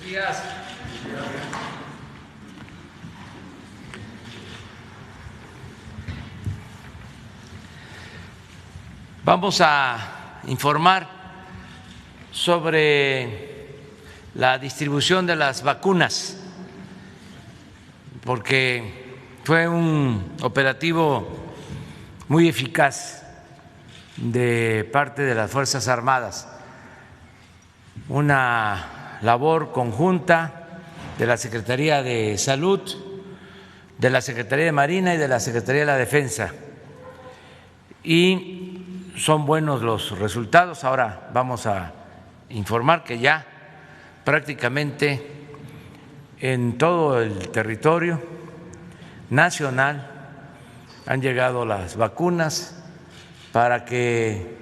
días. Vamos a informar sobre la distribución de las vacunas, porque fue un operativo muy eficaz de parte de las Fuerzas Armadas, una labor conjunta de la Secretaría de Salud, de la Secretaría de Marina y de la Secretaría de la Defensa. Y son buenos los resultados. Ahora vamos a informar que ya prácticamente en todo el territorio nacional han llegado las vacunas para que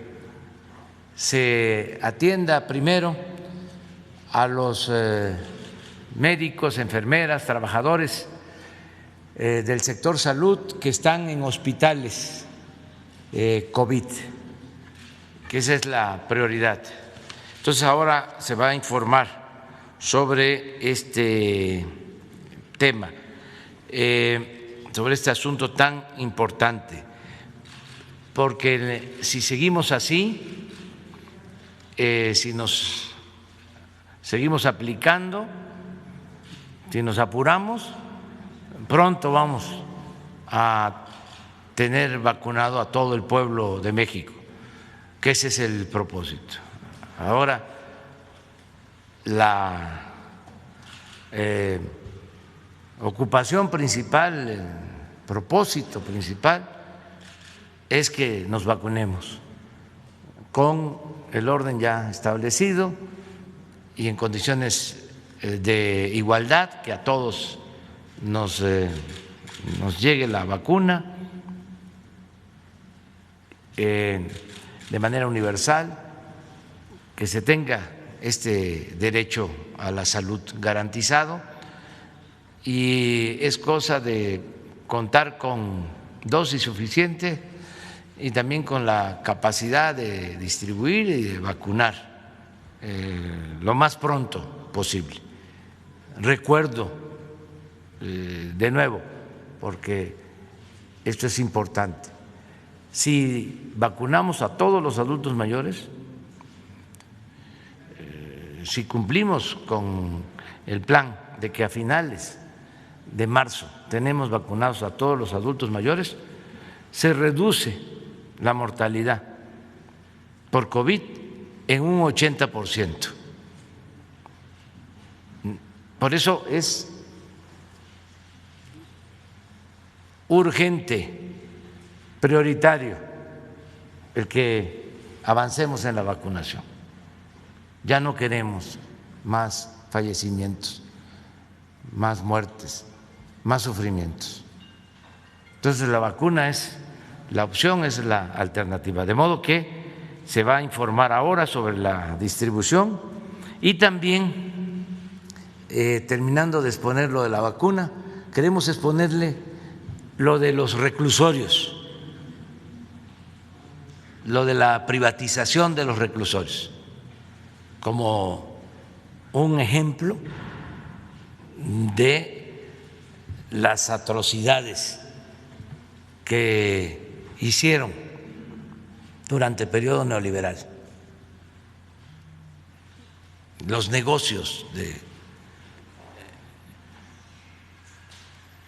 se atienda primero a los médicos, enfermeras, trabajadores del sector salud que están en hospitales COVID, que esa es la prioridad. Entonces ahora se va a informar sobre este tema, sobre este asunto tan importante, porque si seguimos así, si nos seguimos aplicando, si nos apuramos, pronto vamos a tener vacunado a todo el pueblo de México, que ese es el propósito. Ahora, la ocupación principal, el propósito principal es que nos vacunemos con el orden ya establecido y en condiciones de igualdad, que a todos nos llegue la vacuna de manera universal, que se tenga este derecho a la salud garantizado, y es cosa de contar con dosis suficiente y también con la capacidad de distribuir y de vacunar lo más pronto posible. Recuerdo de nuevo, porque esto es importante, si vacunamos a todos los adultos mayores, si cumplimos con el plan de que a finales de marzo tenemos vacunados a todos los adultos mayores, se reduce la mortalidad por COVID en un 80%. Por eso es urgente, prioritario, el que avancemos en la vacunación. Ya no queremos más fallecimientos, más muertes, más sufrimientos. Entonces la vacuna es la opción, es la alternativa. De modo que se va a informar ahora sobre la distribución y también, terminando de exponer lo de la vacuna, queremos exponerle lo de los reclusorios, lo de la privatización de los reclusorios, como un ejemplo de las atrocidades que hicieron durante el periodo neoliberal, los negocios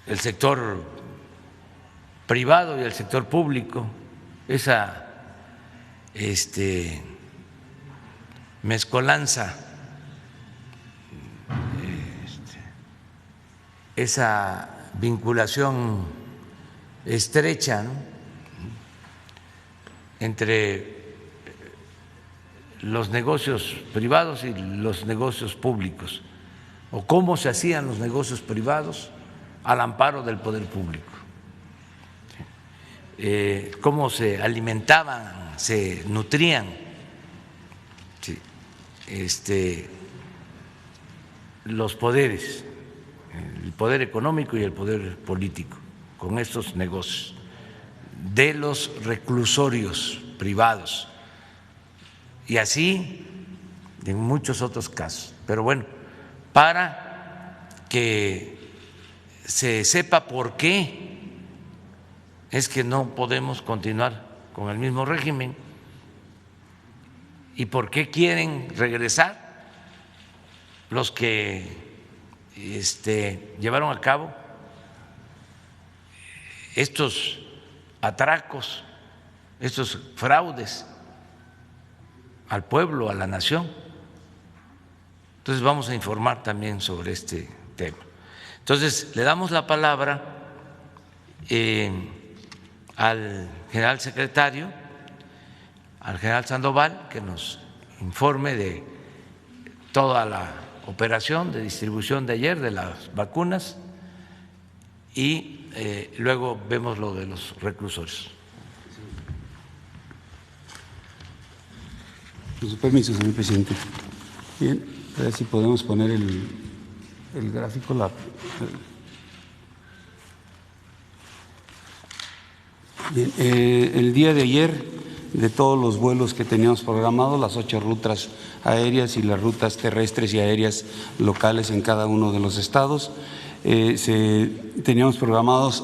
del sector privado y el sector público, esa mezcolanza, esa vinculación estrecha, ¿no?, entre los negocios privados y los negocios públicos, o cómo se hacían los negocios privados al amparo del poder público, cómo se alimentaban, se nutrían los poderes, el poder económico y el poder político, con estos negocios de los reclusorios privados, y así en muchos otros casos. Pero bueno, para que se sepa por qué es que no podemos continuar con el mismo régimen y por qué quieren regresar los que llevaron a cabo estos atracos, estos fraudes al pueblo, a la nación. Entonces vamos a informar también sobre este tema. Entonces le damos la palabra al general secretario, al general Sandoval, que nos informe de toda la operación de distribución de ayer de las vacunas y luego vemos lo de los reclusorios. Con su permiso, señor presidente. Bien, a ver si podemos poner el gráfico. Bien, el día de ayer, de todos los vuelos que teníamos programados, las 8 rutas aéreas y las rutas terrestres y aéreas locales en cada uno de los estados, teníamos programados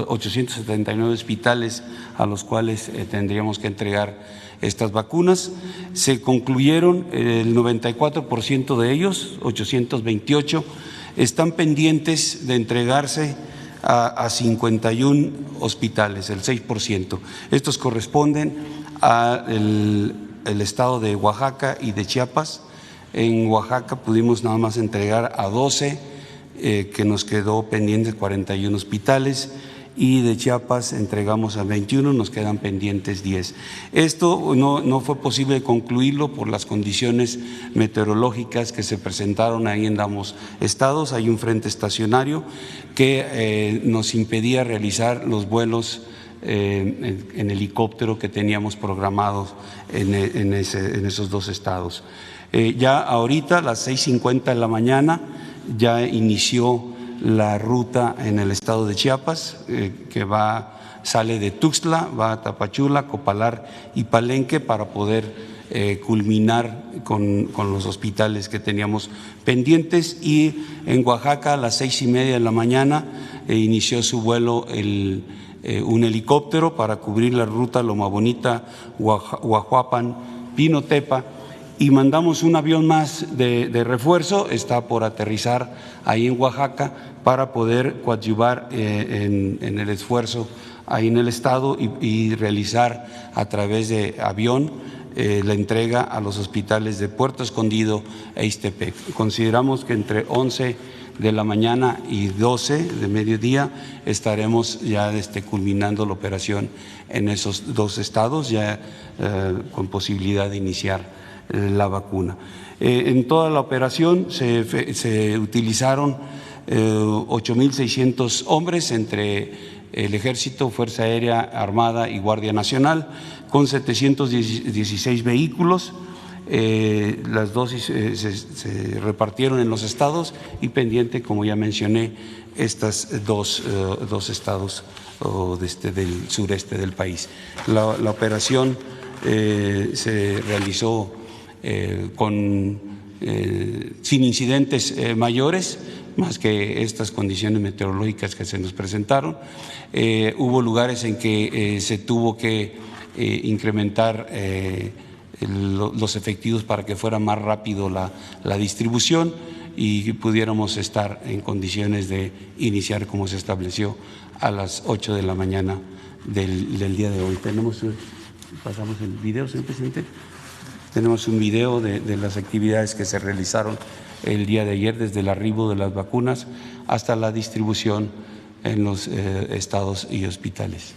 879 hospitales a los cuales tendríamos que entregar estas vacunas. Se concluyeron el 94% de ellos, 828, están pendientes de entregarse a 51 hospitales, el 6%. Estos corresponden al estado de Oaxaca y de Chiapas. En Oaxaca pudimos nada más entregar a 12, que nos quedó pendientes 41 hospitales, y de Chiapas entregamos a 21, nos quedan pendientes 10. Esto no fue posible concluirlo por las condiciones meteorológicas que se presentaron ahí en ambos estados. Hay un frente estacionario que nos impedía realizar los vuelos en helicóptero que teníamos programados en esos dos estados. Ya ahorita a las 6:50 de la mañana ya inició la ruta en el estado de Chiapas, que sale de Tuxtla, va a Tapachula, Copalar y Palenque para poder culminar con los hospitales que teníamos pendientes. Y en Oaxaca a las 6:30 de la mañana inició su vuelo un helicóptero para cubrir la ruta Loma Bonita, Huajuapan, Pinotepa, y mandamos un avión más de refuerzo, está por aterrizar ahí en Oaxaca para poder coadyuvar en el esfuerzo ahí en el estado y realizar a través de avión la entrega a los hospitales de Puerto Escondido e Ixtepec. Consideramos que entre 11 de la mañana y 12 de mediodía estaremos ya culminando la operación en esos dos estados, ya con posibilidad de iniciar la vacuna. En toda la operación se utilizaron 8.600 hombres entre el Ejército, Fuerza Aérea, Armada y Guardia Nacional, con 716 vehículos. Las dosis se repartieron en los estados y pendiente, como ya mencioné, estas dos estados del sureste del país. La operación se realizó sin incidentes mayores, más que estas condiciones meteorológicas que se nos presentaron. Hubo lugares en que se tuvo que incrementar los efectivos para que fuera más rápido la distribución y pudiéramos estar en condiciones de iniciar como se estableció a las 8 de la mañana del día de hoy. Pasamos el video, señor presidente. Tenemos un video de las actividades que se realizaron el día de ayer, desde el arribo de las vacunas hasta la distribución en los estados y hospitales.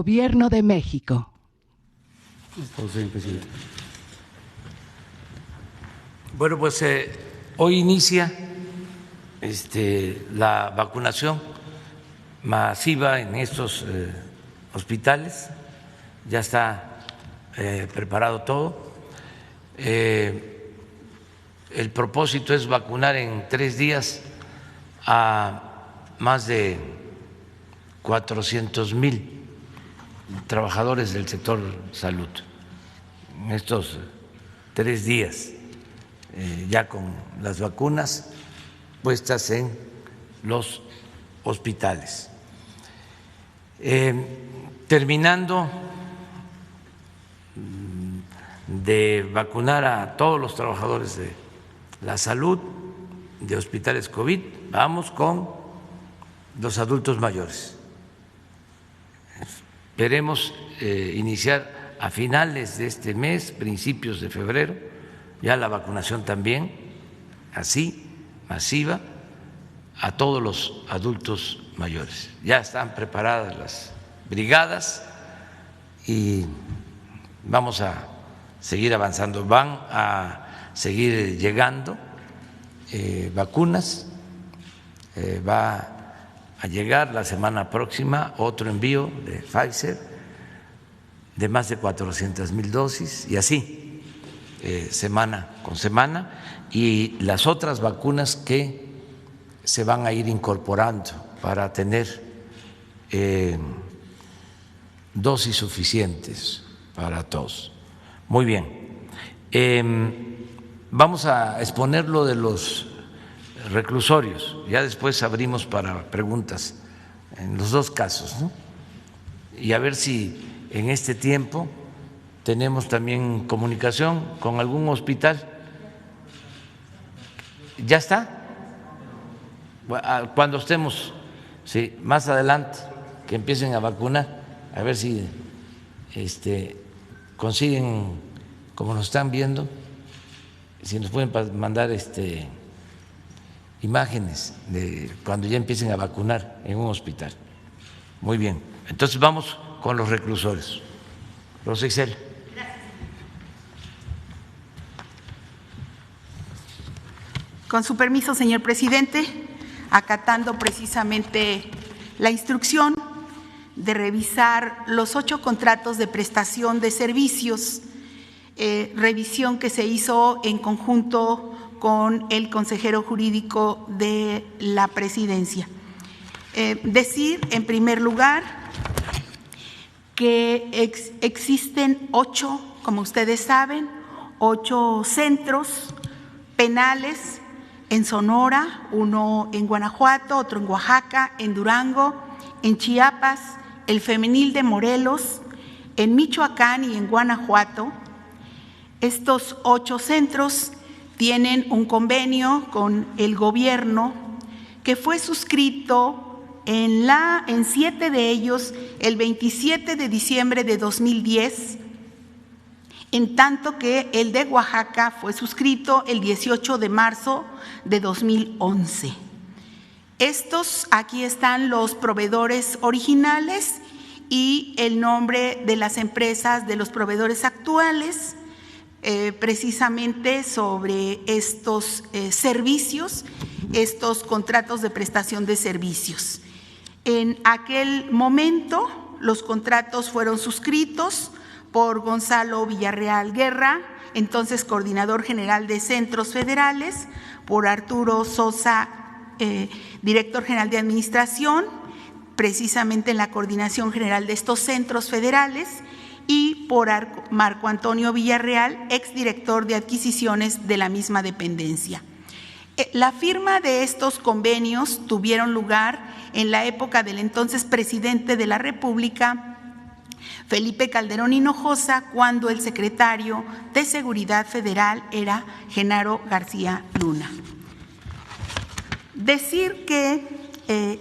Gobierno de México. Señor presidente. Bueno, pues hoy inicia la vacunación masiva en estos hospitales. Ya está preparado todo. El propósito es vacunar en 3 días a más de 400,000 trabajadores del sector salud. En estos 3 días, ya con las vacunas puestas en los hospitales. Terminando de vacunar a todos los trabajadores de la salud, de hospitales COVID, vamos con los adultos mayores. Esperemos iniciar a finales de este mes, principios de febrero, ya la vacunación también, así, masiva, a todos los adultos mayores. Ya están preparadas las brigadas y vamos a seguir avanzando. Van a seguir llegando vacunas, va a llegar la semana próxima otro envío de Pfizer de más de 400,000 dosis y así semana con semana, y las otras vacunas que se van a ir incorporando para tener dosis suficientes para todos. Muy bien. Vamos a exponer lo de los reclusorios, ya después abrimos para preguntas en los 2 casos, ¿no? Y a ver si en este tiempo tenemos también comunicación con algún hospital. ¿Ya está? Cuando estemos, sí, más adelante, que empiecen a vacunar, a ver si consiguen, como nos están viendo, si nos pueden mandar imágenes de cuando ya empiecen a vacunar en un hospital. Muy bien, entonces vamos con los reclusores. Rosa Isela. Con su permiso, señor presidente, acatando precisamente la instrucción de revisar los 8 contratos de prestación de servicios, revisión que se hizo en conjunto con el consejero jurídico de la presidencia. Decir, en primer lugar, que existen 8, como ustedes saben, 8 centros penales en Sonora, uno en Guanajuato, otro en Oaxaca, en Durango, en Chiapas, el femenil de Morelos, en Michoacán y en Guanajuato. Estos 8 centros tienen un convenio con el gobierno que fue suscrito en 7 de ellos el 27 de diciembre de 2010, en tanto que el de Oaxaca fue suscrito el 18 de marzo de 2011. Aquí están los proveedores originales y el nombre de las empresas de los proveedores actuales, precisamente sobre estos servicios, estos contratos de prestación de servicios. En aquel momento, los contratos fueron suscritos por Gonzalo Villarreal Guerra, entonces coordinador general de Centros Federales, por Arturo Sosa, director general de Administración, precisamente en la coordinación general de estos centros federales, y por Marco Antonio Villarreal, exdirector de adquisiciones de la misma dependencia. La firma de estos convenios tuvieron lugar en la época del entonces presidente de la República, Felipe Calderón Hinojosa, cuando el secretario de Seguridad Federal era Genaro García Luna. Decir que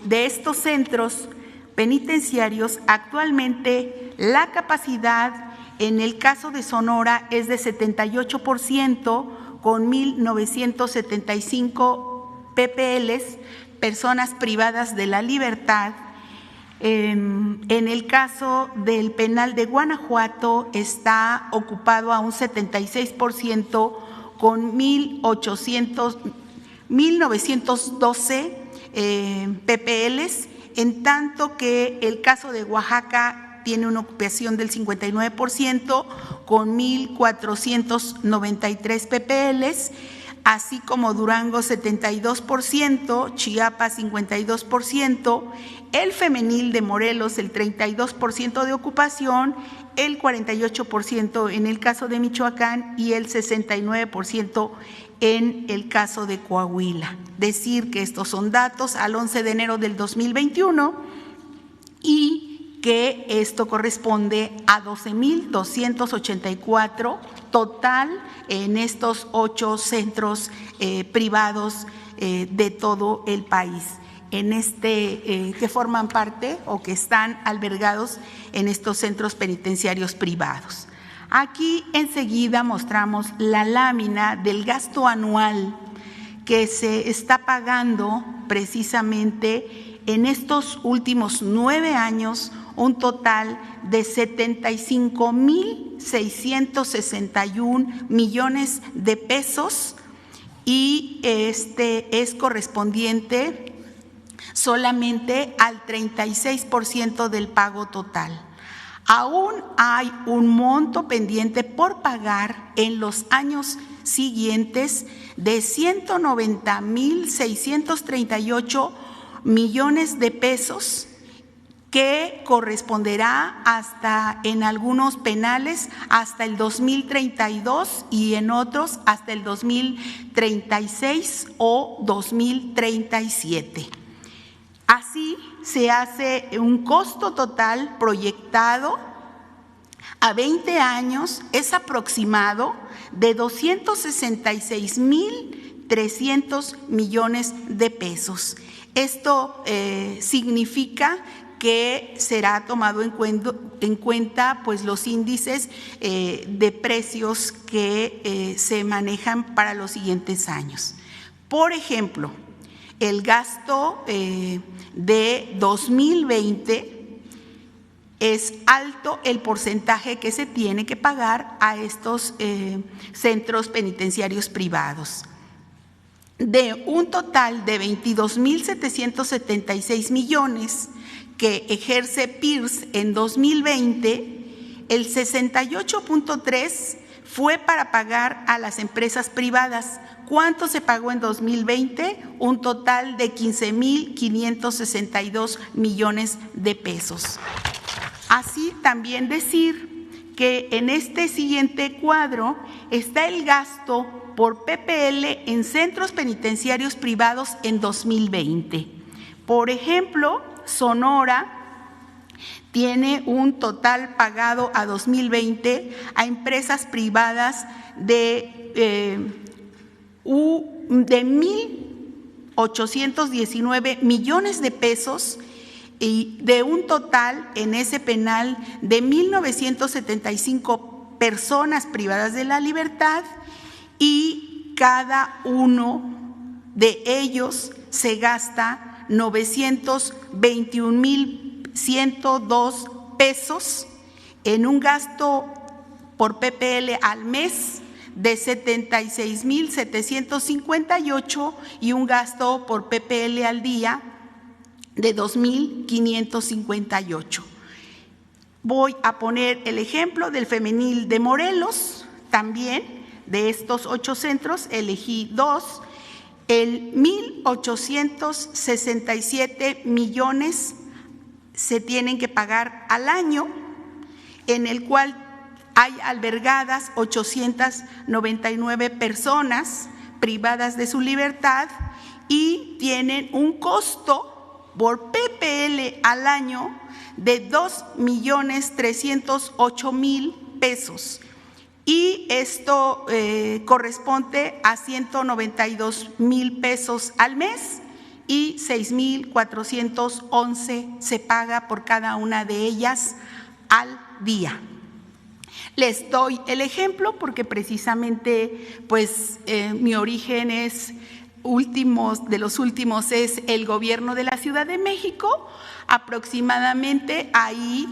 de estos centros penitenciarios actualmente la capacidad en el caso de Sonora es de 78%, con 1,975 PPLs, personas privadas de la libertad, En el caso del penal de Guanajuato está ocupado a un 76% con 1,912 PPLs, en tanto que el caso de Oaxaca tiene una ocupación del 59% con 1,493 PPLs, así como Durango 72%, Chiapas 52%, el femenil de Morelos el 32% de ocupación, el 48% en el caso de Michoacán y el 69% en el caso de Coahuila. Decir que estos son datos al 11 de enero del 2021 y que esto corresponde a 12,284 total en estos 8 centros privados de todo el país, que forman parte o que están albergados en estos centros penitenciarios privados. Aquí enseguida mostramos la lámina del gasto anual que se está pagando precisamente en estos últimos 9 años, un total de 75,661 millones de pesos, y este es correspondiente solamente al 36% del pago total. Aún hay un monto pendiente por pagar en los años siguientes de 190,638 millones de pesos, que corresponderá hasta, en algunos penales, hasta el 2032 y en otros hasta el 2036 o 2037. Así se hace un costo total proyectado a 20 años, es aproximado de 266,300 millones de pesos. Esto significa que será tomado en cuenta pues los índices de precios que se manejan para los siguientes años. Por ejemplo, el gasto de 2020 es alto el porcentaje que se tiene que pagar a estos centros penitenciarios privados. De un total de 22,776 millones que ejerce PIRS en 2020, el 68,3% fue para pagar a las empresas privadas. ¿Cuánto se pagó en 2020? Un total de 15,562 millones de pesos. Así también decir que en este siguiente cuadro está el gasto por PPL en centros penitenciarios privados en 2020. Por ejemplo, Sonora tiene un total pagado a 2020 a empresas privadas de 1,819 millones de pesos, y de un total en ese penal de 1,975 personas privadas de la libertad, y cada uno de ellos se gasta 921,102 pesos en un gasto por PPL al mes de 76,758 y un gasto por PPL al día de 2,558. Voy a poner el ejemplo del femenil de Morelos. También de estos 8 centros elegí 2. El 1,867 millones se tienen que pagar al año, en el cual hay albergadas 899 personas privadas de su libertad y tienen un costo por PPL al año de 2,308,000 pesos. Y esto corresponde a 192,000 pesos al mes, y 6,411 se paga por cada una de ellas al día. Les doy el ejemplo porque precisamente pues mi origen es de los últimos es el gobierno de la Ciudad de México. Aproximadamente ahí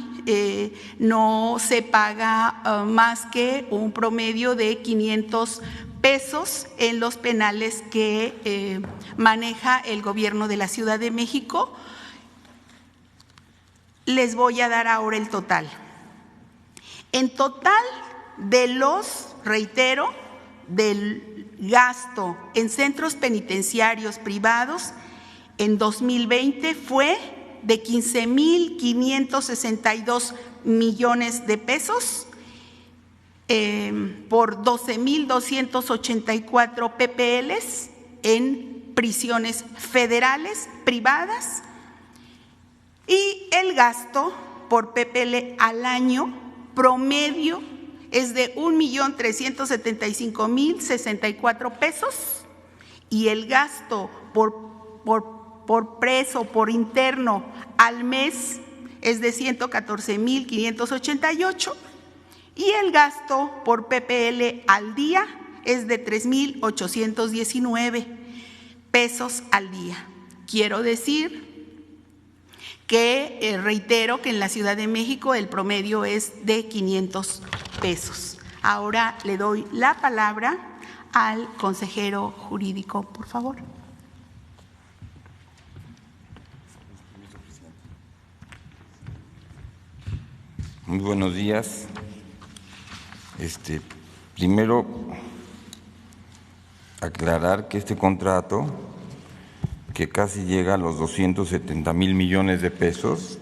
no se paga más que un promedio de 500 pesos en los penales que maneja el gobierno de la Ciudad de México. Les voy a dar ahora el total. En total de los, reitero, del gasto en centros penitenciarios privados en 2020 fue de 15,562 millones de pesos por 12,284 PPLs en prisiones federales privadas, y el gasto por PPL al año promedio es de 1,375,064 pesos, y el gasto por preso, por interno al mes es de 114,588, y el gasto por PPL al día es de 3,819 pesos al día. Quiero decir que reitero que en la Ciudad de México el promedio es de 500 pesos. Ahora le doy la palabra al consejero jurídico, por favor. Muy buenos días. Primero, aclarar que este contrato, que casi llega a los 270,000 millones de pesos,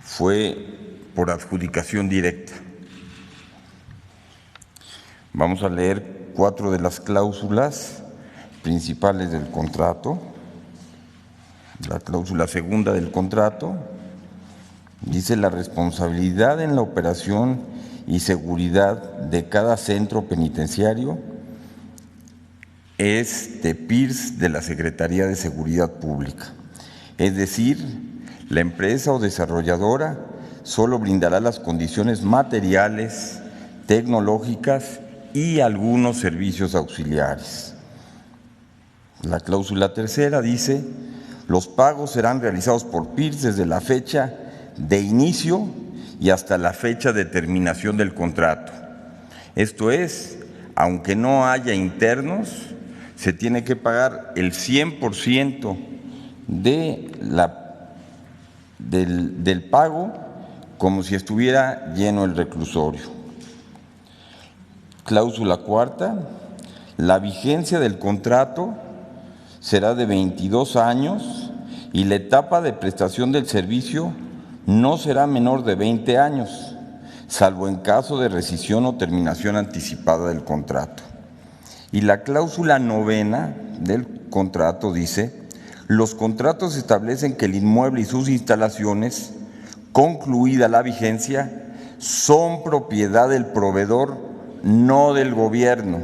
fue por adjudicación directa. Vamos a leer 4 de las cláusulas principales del contrato. La cláusula segunda del contrato dice: la responsabilidad en la operación y seguridad de cada centro penitenciario es de PIRS de la Secretaría de Seguridad Pública. Es decir, la empresa o desarrolladora solo brindará las condiciones materiales, tecnológicas y algunos servicios auxiliares. La cláusula tercera dice: los pagos serán realizados por PIRS desde la fecha de inicio y hasta la fecha de terminación del contrato. Esto es, aunque no haya internos, se tiene que pagar el 100% del pago, como si estuviera lleno el reclusorio. Cláusula cuarta: la vigencia del contrato será de 22 años y la etapa de prestación del servicio no será menor de 20 años, salvo en caso de rescisión o terminación anticipada del contrato. Y la cláusula novena del contrato dice: los contratos establecen que el inmueble y sus instalaciones, concluida la vigencia, son propiedad del proveedor, no del gobierno,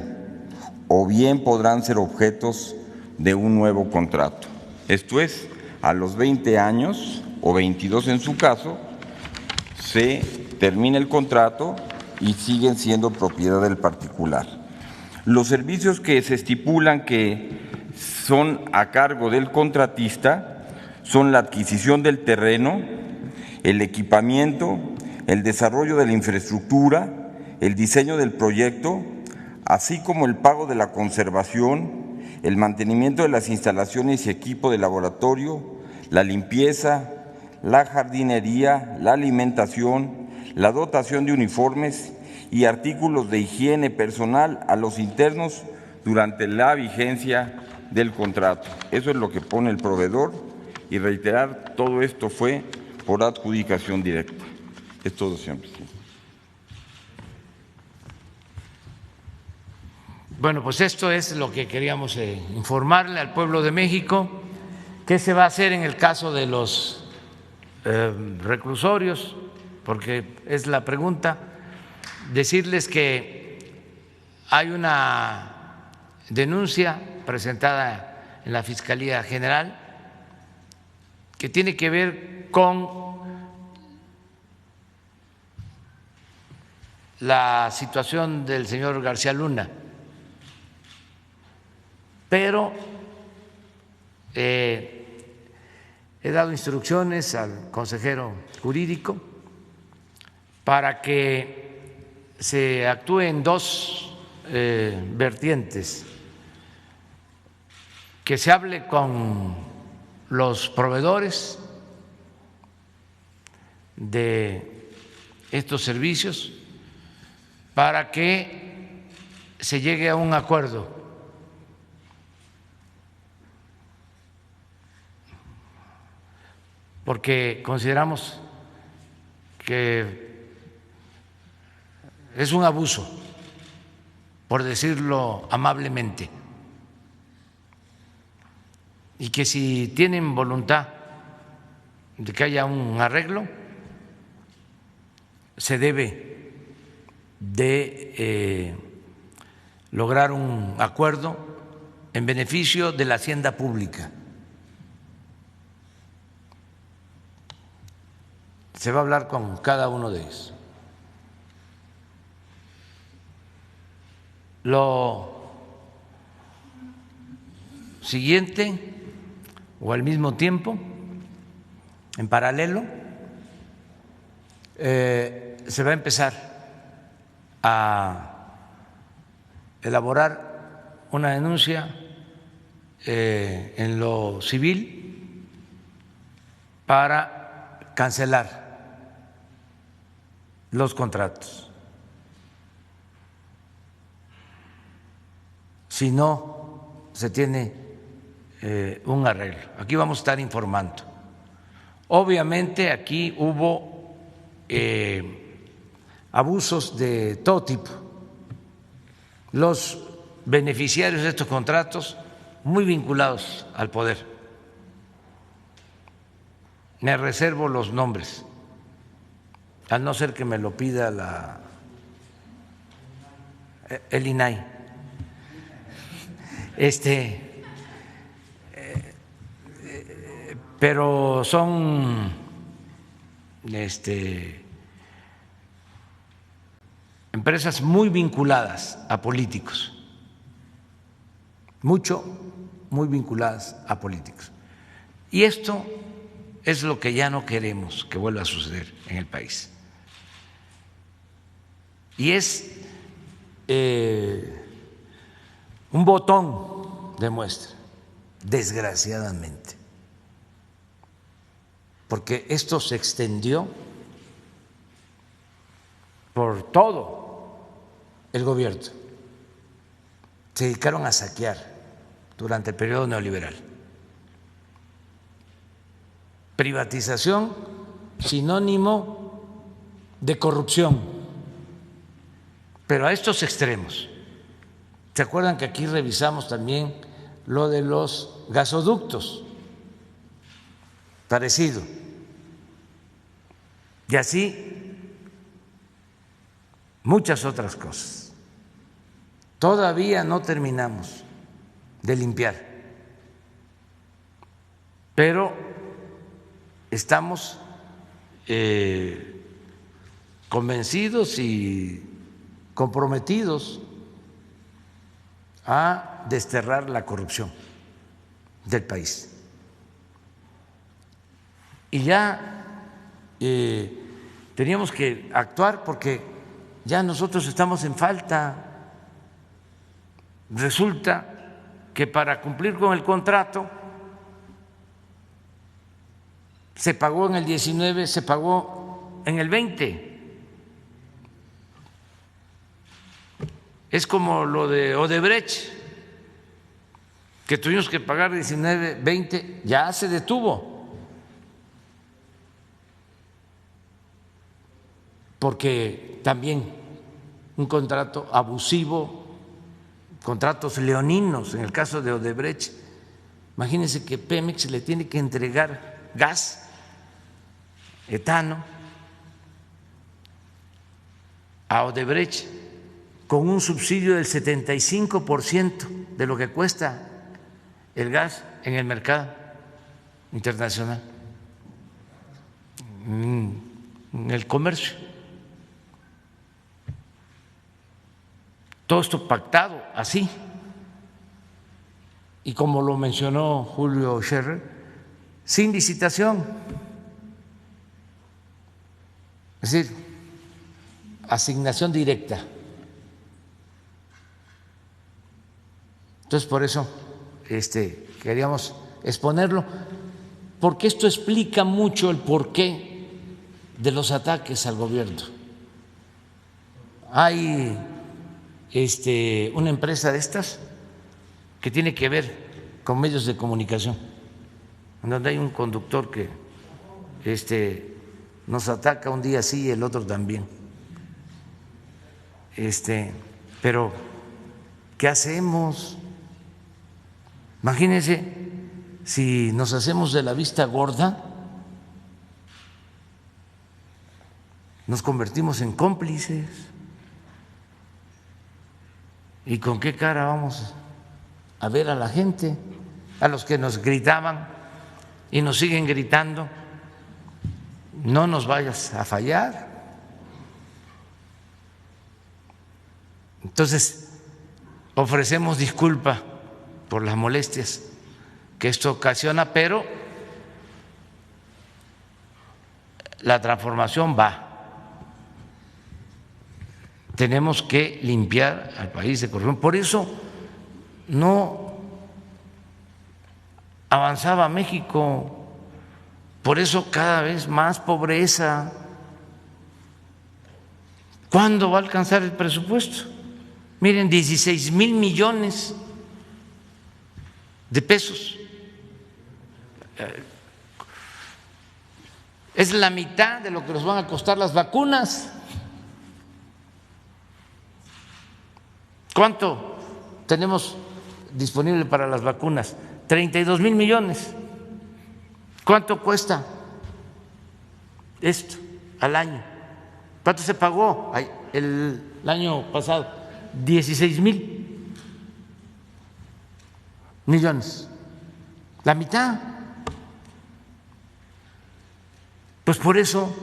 o bien podrán ser objetos de un nuevo contrato. Esto es, a los 20 años o 22 en su caso, se termina el contrato y siguen siendo propiedad del particular. Los servicios que se estipulan que son a cargo del contratista son la adquisición del terreno, el equipamiento, el desarrollo de la infraestructura, el diseño del proyecto, así como el pago de la conservación, el mantenimiento de las instalaciones y equipo de laboratorio, la limpieza, la jardinería, la alimentación, la dotación de uniformes y artículos de higiene personal a los internos durante la vigencia del contrato. Eso es lo que pone el proveedor, y reiterar, todo esto fue por adjudicación directa. Es todo, señor presidente. Bueno, pues esto es lo que queríamos informarle al pueblo de México. ¿Qué se va a hacer en el caso de los reclusorios? Porque es la pregunta. Decirles que hay una denuncia presentada en la Fiscalía General que tiene que ver con la situación del señor García Luna. pero he dado instrucciones al consejero jurídico para que se actúe en dos vertientes, que se hable con los proveedores de estos servicios para que se llegue a un acuerdo. Porque consideramos que es un abuso, por decirlo amablemente, y que si tienen voluntad de que haya un arreglo, se debe de lograr un acuerdo en beneficio de la hacienda pública. Se va a hablar con cada uno de ellos. Lo siguiente, o al mismo tiempo, en paralelo, se va a empezar a elaborar una denuncia en lo civil para cancelar los contratos. Si no se tiene un arreglo. Aquí vamos a estar informando. Obviamente aquí hubo abusos de todo tipo. Los beneficiarios de estos contratos muy vinculados al poder. Me reservo los nombres, a no ser que me lo pida el INAI. Pero son empresas muy vinculadas a políticos, muy vinculadas a políticos. Y esto es lo que ya no queremos que vuelva a suceder en el país. Y es un botón de muestra, desgraciadamente, porque esto se extendió por todo el gobierno. Se dedicaron a saquear durante el periodo neoliberal. Privatización, sinónimo de corrupción, pero a estos extremos. ¿Se acuerdan que aquí revisamos también lo de los gasoductos? Parecido. Y así muchas otras cosas. Todavía no terminamos de limpiar, pero estamos convencidos y comprometidos a desterrar la corrupción del país. Y ya teníamos que actuar porque ya nosotros estamos en falta. Resulta que para cumplir con el contrato se pagó en el 19, se pagó en el 20. Es como lo de Odebrecht, que tuvimos que pagar 19, 20, ya se detuvo, porque también un contrato abusivo, contratos leoninos, en el caso de Odebrecht. Imagínense que Pemex le tiene que entregar gas, etano, a Odebrecht con un subsidio del 75% de lo que cuesta el gas en el mercado internacional, en el comercio. Todo esto pactado así. y como lo mencionó Julio Scherer, sin licitación. Es decir, asignación directa. Entonces, por eso queríamos exponerlo, porque esto explica mucho el porqué de los ataques al gobierno. Hay una empresa de estas que tiene que ver con medios de comunicación, en donde hay un conductor que nos ataca un día sí y el otro también. Pero ¿qué hacemos? Imagínense si nos hacemos de la vista gorda, nos convertimos en cómplices. ¿Y con qué cara vamos a ver a la gente, a los que nos gritaban y nos siguen gritando? No nos vayas a fallar. Entonces, ofrecemos disculpa por las molestias que esto ocasiona, pero la transformación va. Tenemos que limpiar al país de corrupción. Por eso no avanzaba México, por eso cada vez más pobreza. ¿Cuándo va a alcanzar el presupuesto? Miren, 16,000 millones de pesos. Es la mitad de lo que nos van a costar las vacunas. ¿Cuánto tenemos disponible para las vacunas? 32,000 millones. ¿Cuánto cuesta esto al año? ¿Cuánto se pagó el año pasado? 16,000 millones. La mitad. Pues por eso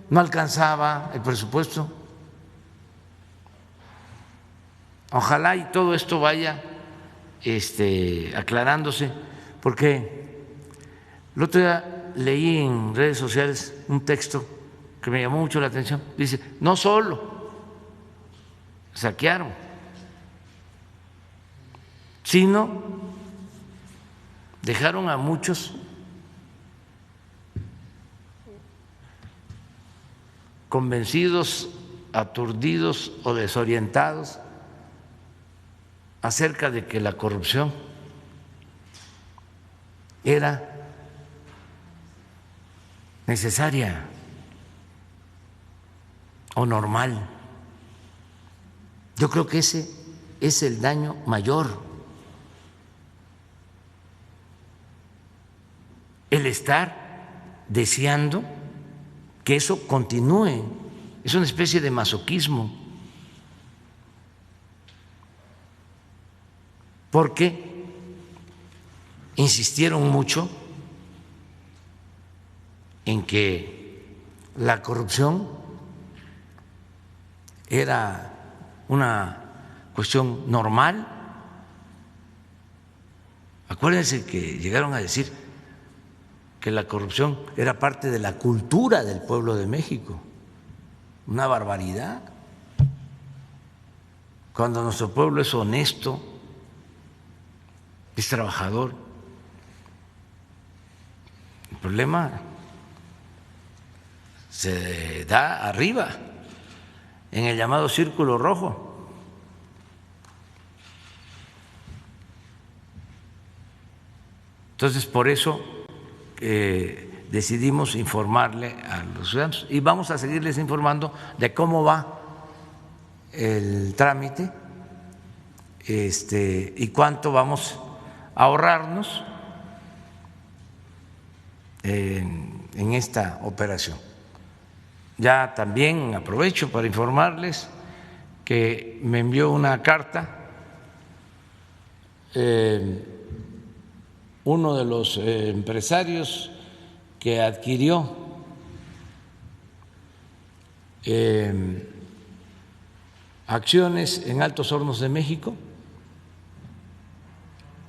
no alcanzaba el presupuesto. Ojalá y todo esto vaya aclarándose, porque el otro día leí en redes sociales un texto que me llamó mucho la atención. Dice, no solo saquearon, sino dejaron a muchos convencidos, aturdidos o desorientados acerca de que la corrupción era necesaria o normal. Yo creo que ese es el daño mayor, el estar deseando que eso continúe. Es una especie de masoquismo, porque insistieron mucho en que la corrupción era una cuestión normal. Acuérdense que llegaron a decir que la corrupción era parte de la cultura del pueblo de México. Una barbaridad. Cuando nuestro pueblo es honesto, es trabajador. El problema se da arriba, en el llamado círculo rojo. Entonces, por eso decidimos informarle a los ciudadanos y vamos a seguirles informando de cómo va el trámite y cuánto vamos a ahorrarnos en esta operación. Ya también aprovecho para informarles que me envió una carta uno de los empresarios que adquirió acciones en Altos Hornos de México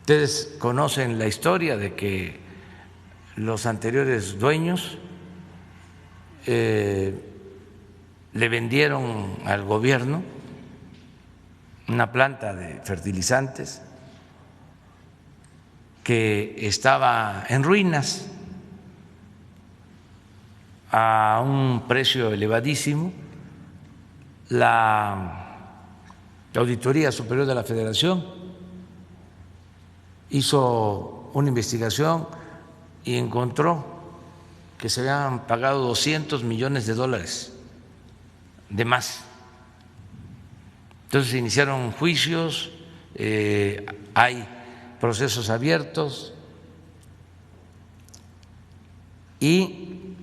Ustedes conocen la historia de que los anteriores dueños le vendieron al gobierno una planta de fertilizantes que estaba en ruinas a un precio elevadísimo. La Auditoría Superior de la Federación hizo una investigación y encontró que se habían pagado $200 millones de más. Entonces se iniciaron juicios, hay procesos abiertos y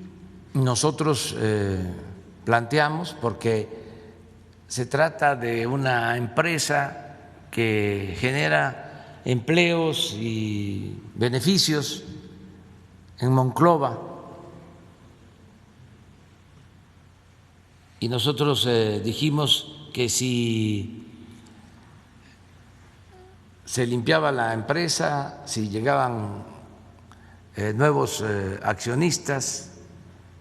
nosotros planteamos, porque se trata de una empresa que genera empleos y beneficios en Monclova, y nosotros dijimos que si se limpiaba la empresa, si llegaban nuevos accionistas,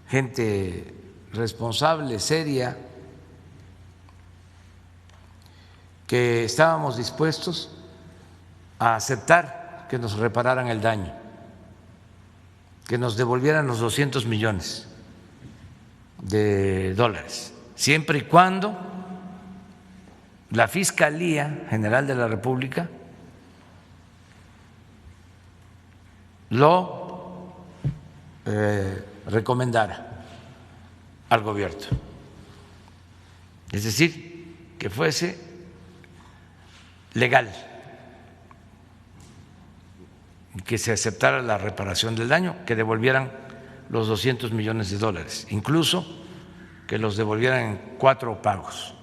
gente responsable, seria, que estábamos dispuestos a aceptar que nos repararan el daño, que nos devolvieran los $200 millones, siempre y cuando la Fiscalía General de la República lo recomendara al gobierno. Es decir, que fuese legal, que se aceptara la reparación del daño, que devolvieran los $200 millones, incluso que los devolvieran en 4 pagos.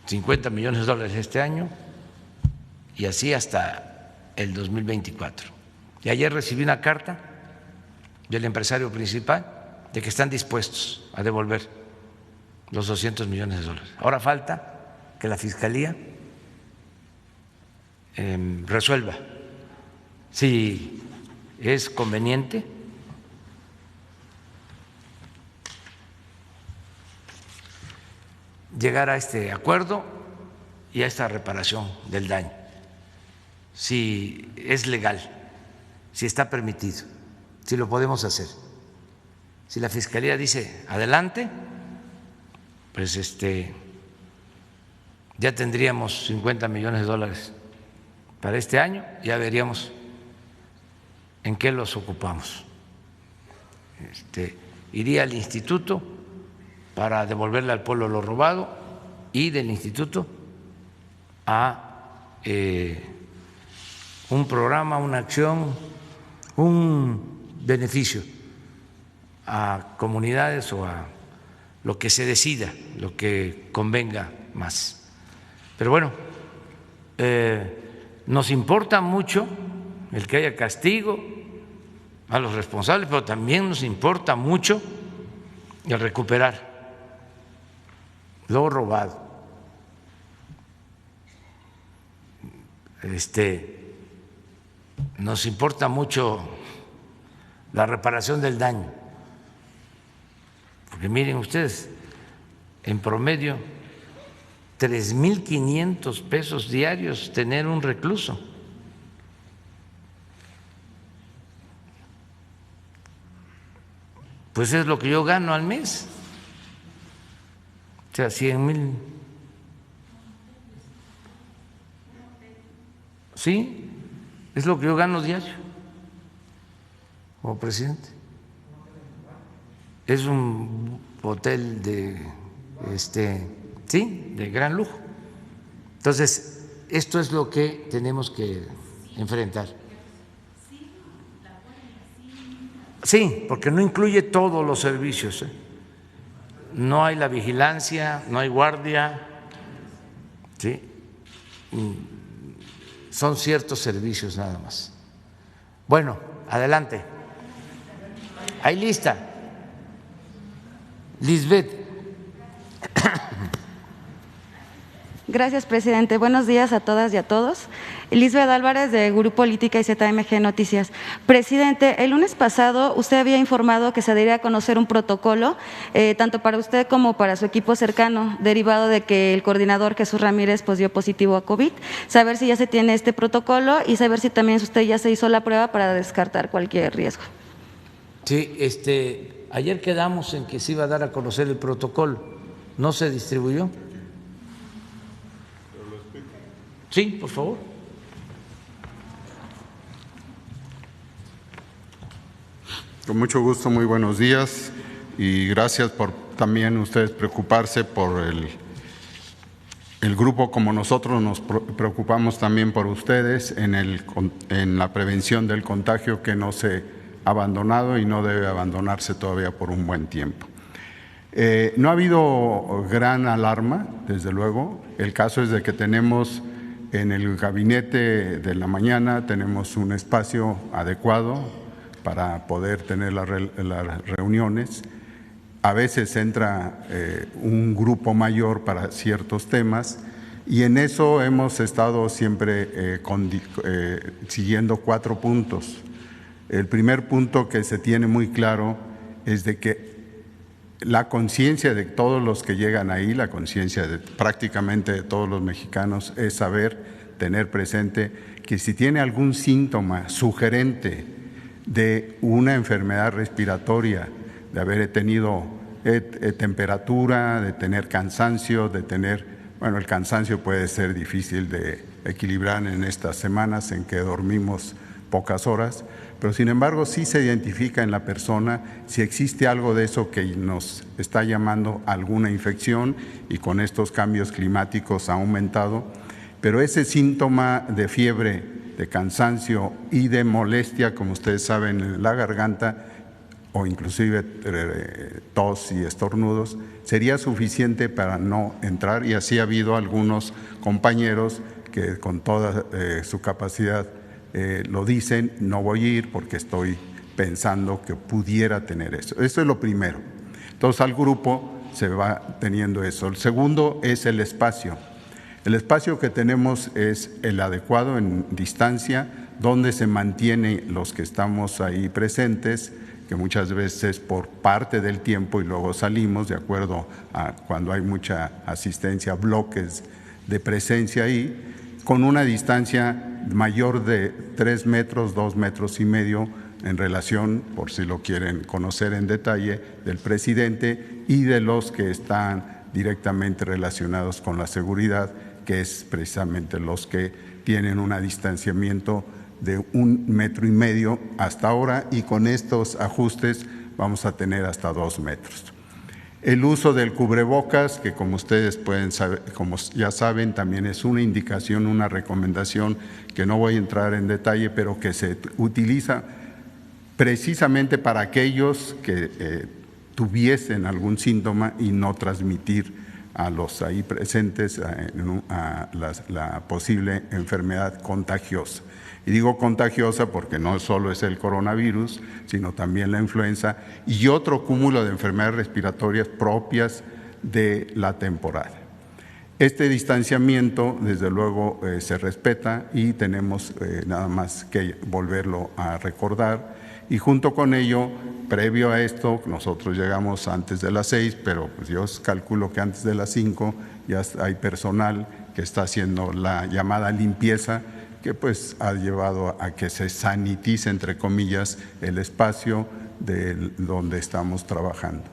$50 millones este año y así hasta el 2024. Y ayer recibí una carta del empresario principal de que están dispuestos a devolver los $200 millones. Ahora falta que la Fiscalía resuelva si es conveniente llegar a este acuerdo y a esta reparación del daño, si es legal, si está permitido, si lo podemos hacer. Si la Fiscalía dice adelante, pues ya tendríamos $50 millones para este año, ya veríamos en qué los ocupamos. Iría al instituto para devolverle al pueblo lo robado y del instituto a un programa, una acción, un beneficio a comunidades o a lo que se decida, lo que convenga más. Pero bueno, nos importa mucho el que haya castigo a los responsables, pero también nos importa mucho el recuperar lo robado. Nos importa mucho la reparación del daño, porque miren ustedes, en promedio 3,500 pesos diarios tener un recluso. Pues es lo que yo gano al mes. O sea, 100,000. Sí, es lo que yo gano diario como presidente. Es un hotel de sí, de gran lujo. Entonces, esto es lo que tenemos que enfrentar. Sí, porque no incluye todos los servicios. No hay la vigilancia, no hay guardia, ¿sí? Son ciertos servicios nada más. Bueno, adelante. Hay lista. Lisbeth. Gracias, presidente. Buenos días a todas y a todos. Lisbeth Álvarez, de Grupo Política y ZMG Noticias. Presidente, el lunes pasado usted había informado que se daría a conocer un protocolo, tanto para usted como para su equipo cercano, derivado de que el coordinador Jesús Ramírez pues, dio positivo a COVID. Saber si ya se tiene este protocolo y saber si también usted ya se hizo la prueba para descartar cualquier riesgo. Sí, ayer quedamos en que se iba a dar a conocer el protocolo. ¿No se distribuyó? Sí, por favor. Con mucho gusto, muy buenos días y gracias por también ustedes preocuparse por el grupo, como nosotros nos preocupamos también por ustedes en la prevención del contagio, que no se ha abandonado y no debe abandonarse todavía por un buen tiempo. No ha habido gran alarma, desde luego. El caso es de que tenemos en el gabinete de la mañana tenemos un espacio adecuado para poder tener las reuniones. A veces entra un grupo mayor para ciertos temas y en eso hemos estado siempre siguiendo 4 puntos. El primer punto que se tiene muy claro es de que la conciencia de todos los que llegan ahí, la conciencia de prácticamente de todos los mexicanos es tener presente que si tiene algún síntoma sugerente de una enfermedad respiratoria, de haber tenido temperatura, de tener cansancio, bueno, el cansancio puede ser difícil de equilibrar en estas semanas en que dormimos pocas horas, pero sin embargo sí se identifica en la persona si existe algo de eso que nos está llamando alguna infección y con estos cambios climáticos ha aumentado, pero ese síntoma de fiebre, de cansancio y de molestia, como ustedes saben, en la garganta o inclusive tos y estornudos, sería suficiente para no entrar y así ha habido algunos compañeros que con toda su capacidad lo dicen, no voy a ir porque estoy pensando que pudiera tener eso. Eso es lo primero. Entonces al grupo se va teniendo eso. El segundo es el espacio. El espacio que tenemos es el adecuado en distancia, donde se mantiene los que estamos ahí presentes, que muchas veces por parte del tiempo y luego salimos de acuerdo a cuando hay mucha asistencia, bloques de presencia ahí, con una distancia mayor de 3 metros, 2 metros y medio en relación, por si lo quieren conocer en detalle, del presidente y de los que están directamente relacionados con la seguridad, que es precisamente los que tienen un distanciamiento de 1,5 metros hasta ahora y con estos ajustes vamos a tener hasta 2 metros. El uso del cubrebocas, que como ustedes pueden saber, como ya saben, también es una indicación, una recomendación que no voy a entrar en detalle, pero que se utiliza precisamente para aquellos que tuviesen algún síntoma y no transmitir a los ahí presentes a la posible enfermedad contagiosa. Y digo contagiosa porque no solo es el coronavirus, sino también la influenza y otro cúmulo de enfermedades respiratorias propias de la temporada. Este distanciamiento, desde luego, se respeta y tenemos nada más que volverlo a recordar. Y junto con ello, previo a esto, nosotros llegamos antes de las 6, pero pues yo calculo que antes de las 5 ya hay personal que está haciendo la llamada limpieza, que pues ha llevado a que se sanitice, entre comillas, el espacio donde estamos trabajando.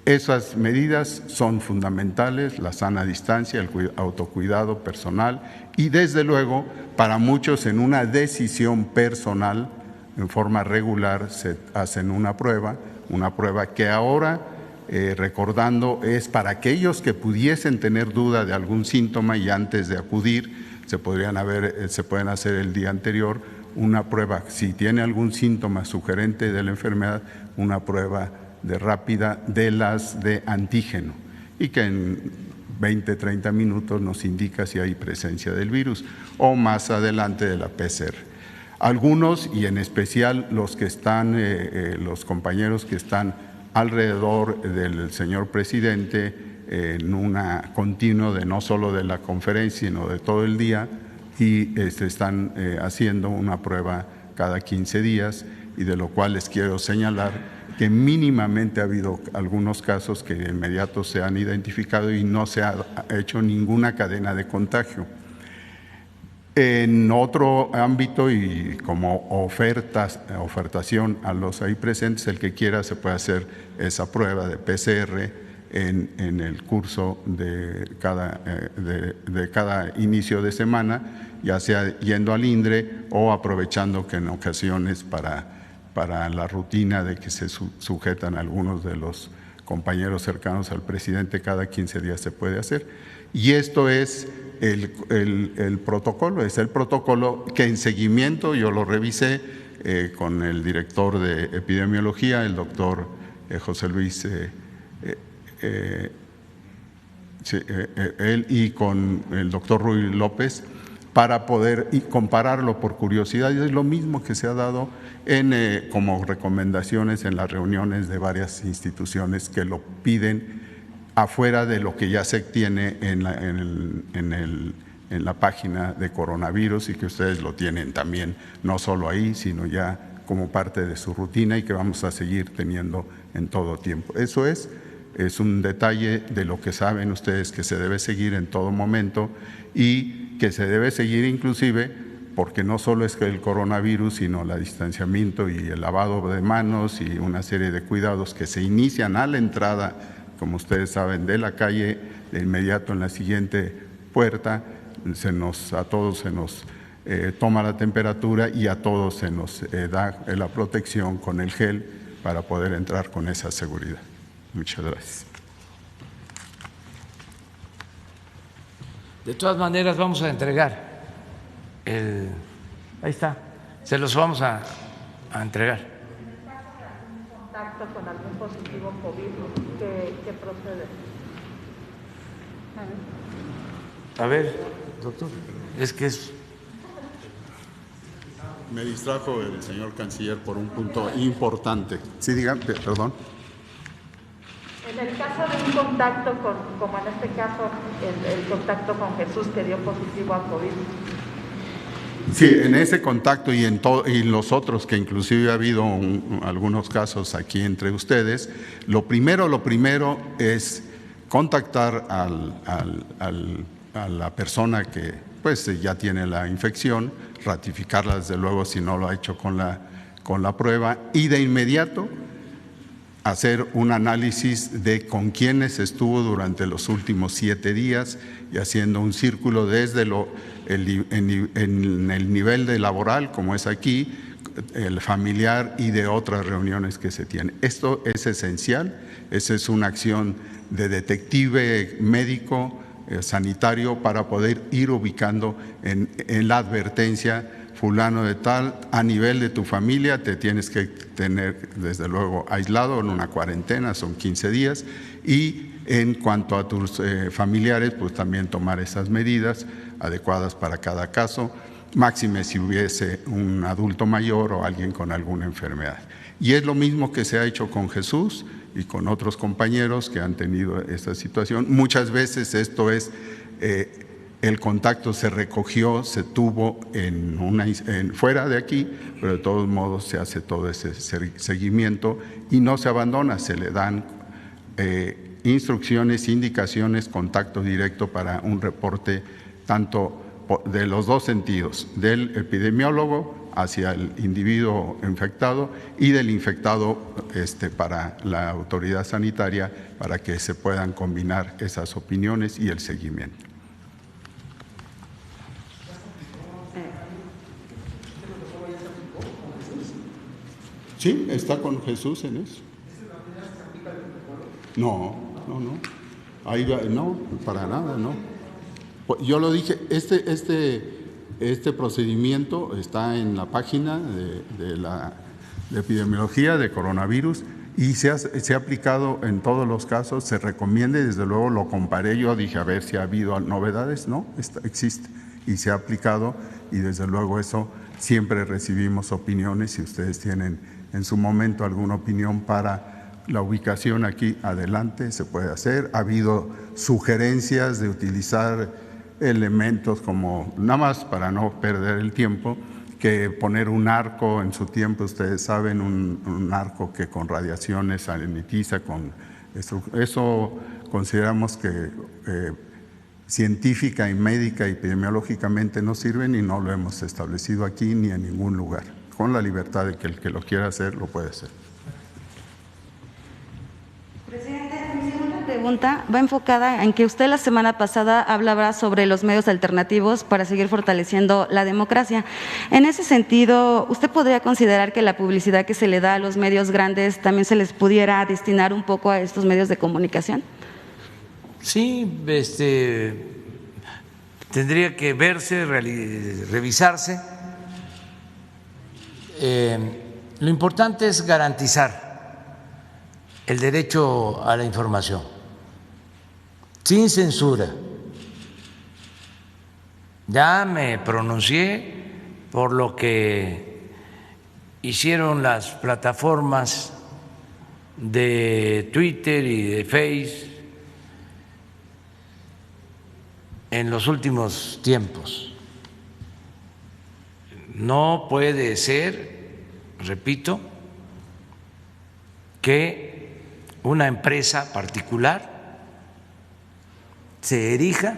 Esas medidas son fundamentales, la sana distancia, el autocuidado personal y desde luego para muchos en una decisión personal, en forma regular se hacen una prueba que ahora, recordando, es para aquellos que pudiesen tener duda de algún síntoma y antes de acudir, se pueden hacer el día anterior una prueba, si tiene algún síntoma sugerente de la enfermedad, una prueba rápida de las de antígeno y que en 20, 30 minutos nos indica si hay presencia del virus o más adelante de la PCR. Algunos y en especial los que están, los compañeros que están alrededor del señor presidente, en una continuo de no solo de la conferencia, sino de todo el día, y están haciendo una prueba cada 15 días, y de lo cual les quiero señalar que mínimamente ha habido algunos casos que de inmediato se han identificado y no se ha hecho ninguna cadena de contagio. En otro ámbito y como ofertación a los ahí presentes, el que quiera se puede hacer esa prueba de PCR en el curso de cada inicio de semana, ya sea yendo al INDRE o aprovechando que en ocasiones para la rutina de que se sujetan algunos de los compañeros cercanos al presidente, cada 15 días se puede hacer. Y esto es el protocolo, es el protocolo que en seguimiento yo lo revisé con el director de epidemiología, el doctor José Luis, él y con el doctor Ruy López, para poder compararlo por curiosidad. Y es lo mismo que se ha dado como recomendaciones en las reuniones de varias instituciones que lo piden afuera de lo que ya se tiene en la página de coronavirus, y que ustedes lo tienen también, no solo ahí, sino ya como parte de su rutina, y que vamos a seguir teniendo en todo tiempo. Eso es un detalle de lo que saben ustedes que se debe seguir en todo momento, y que se debe seguir inclusive porque no solo es que el coronavirus, sino el distanciamiento y el lavado de manos y una serie de cuidados que se inician a la entrada, como ustedes saben, de la calle, de inmediato en la siguiente puerta, a todos se nos toma la temperatura, y a todos se nos da la protección con el gel para poder entrar con esa seguridad. Muchas gracias. De todas maneras, vamos a entregar ahí está, se los vamos a entregar. Contacto con algún positivo COVID, ¿qué procede? A ver, doctor, es que es... Me distrajo el señor canciller por un punto importante. Sí, diga, perdón. En el caso de un contacto como en este caso, el contacto con Jesús que dio positivo a COVID. Sí, en ese contacto y y los otros, que inclusive ha habido algunos casos aquí entre ustedes, lo primero es contactar a la persona que pues ya tiene la infección, ratificarla desde luego si no lo ha hecho con la prueba, y de inmediato hacer un análisis de con quiénes estuvo durante los últimos 7 días, y haciendo un círculo desde en el nivel de laboral, como es aquí, el familiar, y de otras reuniones que se tienen. Esto es esencial, esa es una acción de detective médico, sanitario, para poder ir ubicando en la advertencia: fulano de tal, a nivel de tu familia te tienes que tener desde luego aislado en una cuarentena, son 15 días, y en cuanto a tus familiares, pues también tomar esas medidas adecuadas para cada caso, máxime si hubiese un adulto mayor o alguien con alguna enfermedad. Y es lo mismo que se ha hecho con Jesús y con otros compañeros que han tenido esta situación. Muchas veces esto es... el contacto se recogió, se tuvo fuera de aquí, pero de todos modos se hace todo ese seguimiento y no se abandona, se le dan instrucciones, indicaciones, contacto directo para un reporte tanto de los dos sentidos, del epidemiólogo hacia el individuo infectado y del infectado para la autoridad sanitaria, para que se puedan combinar esas opiniones y el seguimiento. Sí, está con Jesús en eso. No. Ahí va, no, para nada, no. Yo lo dije, este procedimiento está en la página de epidemiología de coronavirus y se ha aplicado en todos los casos, se recomienda, y desde luego lo comparé, yo dije a ver si ha habido novedades, no, existe y se ha aplicado, y desde luego eso siempre recibimos opiniones. Si ustedes tienen en su momento alguna opinión para la ubicación aquí, adelante, se puede hacer. Ha habido sugerencias de utilizar elementos como, nada más para no perder el tiempo, que poner un arco en su tiempo, ustedes saben, un arco que con radiaciones saliniza, eso consideramos que científica y médica y epidemiológicamente no sirven y no lo hemos establecido aquí ni en ningún lugar, con la libertad de que el que lo quiera hacer lo puede hacer. Presidente, mi segunda pregunta va enfocada en que usted la semana pasada hablaba sobre los medios alternativos para seguir fortaleciendo la democracia. En ese sentido, ¿usted podría considerar que la publicidad que se le da a los medios grandes también se les pudiera destinar un poco a estos medios de comunicación? Sí, tendría que verse, revisarse. Lo importante es garantizar el derecho a la información, sin censura. Ya me pronuncié por lo que hicieron las plataformas de Twitter y de Facebook en los últimos tiempos. No puede ser, repito, que una empresa particular se erija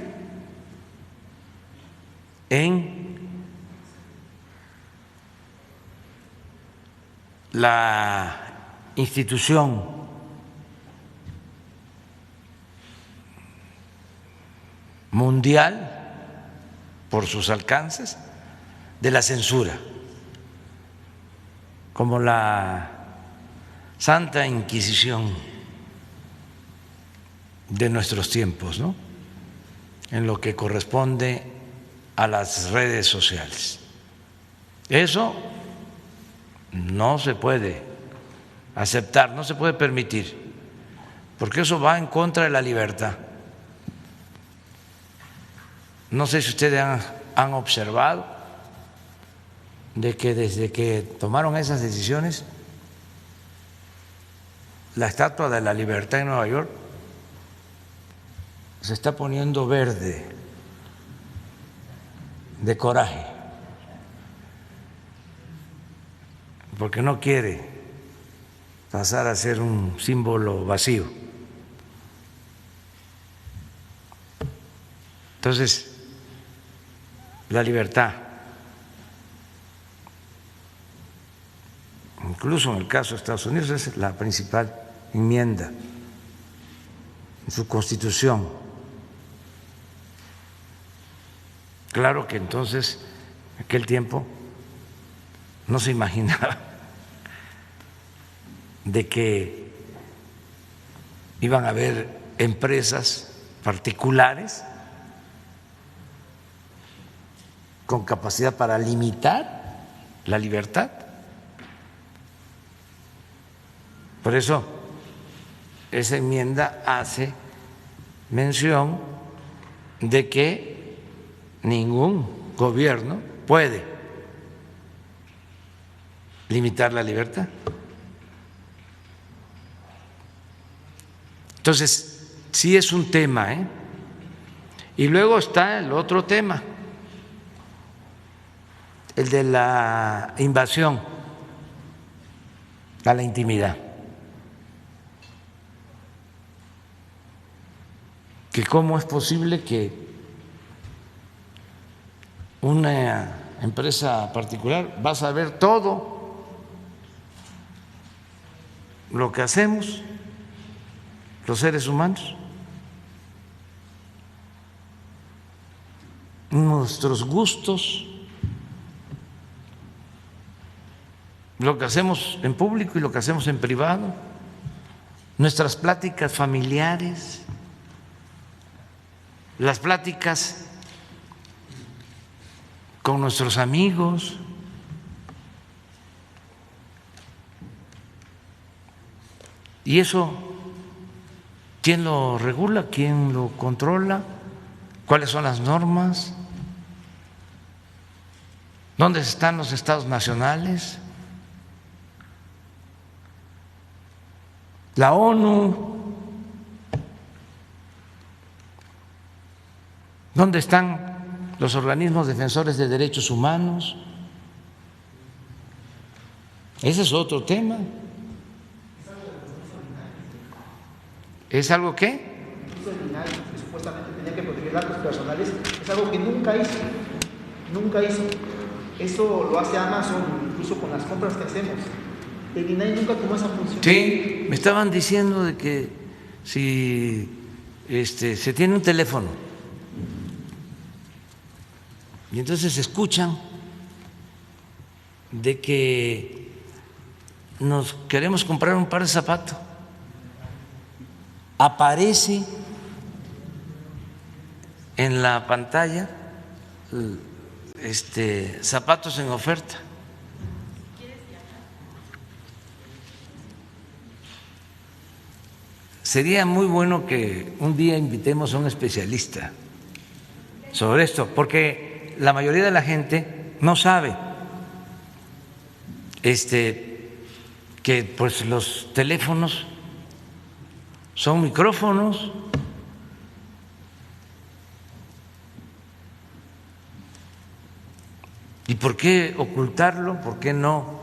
en la institución mundial por sus alcances de la censura, como la Santa Inquisición de nuestros tiempos, ¿no?, en lo que corresponde a las redes sociales. Eso no se puede aceptar, no se puede permitir, porque eso va en contra de la libertad. No sé si ustedes han observado de que desde que tomaron esas decisiones, la Estatua de la Libertad en Nueva York se está poniendo verde de coraje, porque no quiere pasar a ser un símbolo vacío. Entonces, la libertad, incluso en el caso de Estados Unidos, es la principal enmienda en su Constitución. Claro que entonces, en aquel tiempo, no se imaginaba de que iban a haber empresas particulares con capacidad para limitar la libertad. Por eso, esa enmienda hace mención de que ningún gobierno puede limitar la libertad. Entonces, sí es un tema, ¿eh? Y luego está el otro tema, el de la invasión a la intimidad. Que cómo es posible que una empresa particular va a saber todo lo que hacemos los seres humanos, nuestros gustos, lo que hacemos en público y lo que hacemos en privado, nuestras pláticas familiares, las pláticas con nuestros amigos. ¿Y eso quién lo regula? ¿Quién lo controla? ¿Cuáles son las normas? ¿Dónde están los estados nacionales? la ONU. ¿Dónde están los organismos defensores de derechos humanos? Ese es otro tema. ¿Es algo qué? Que supuestamente tenía que proteger datos personales, es algo que nunca hizo. Nunca hizo. Eso lo hace Amazon incluso con las compras que hacemos. El INAI nunca tomó esa función. Sí, me estaban diciendo de que si se tiene un teléfono y entonces escuchan de que nos queremos comprar un par de zapatos, aparece en la pantalla zapatos en oferta. Sería muy bueno que un día invitemos a un especialista sobre esto, porque la mayoría de la gente no sabe que pues los teléfonos son micrófonos. ¿Y por qué ocultarlo? ¿Por qué no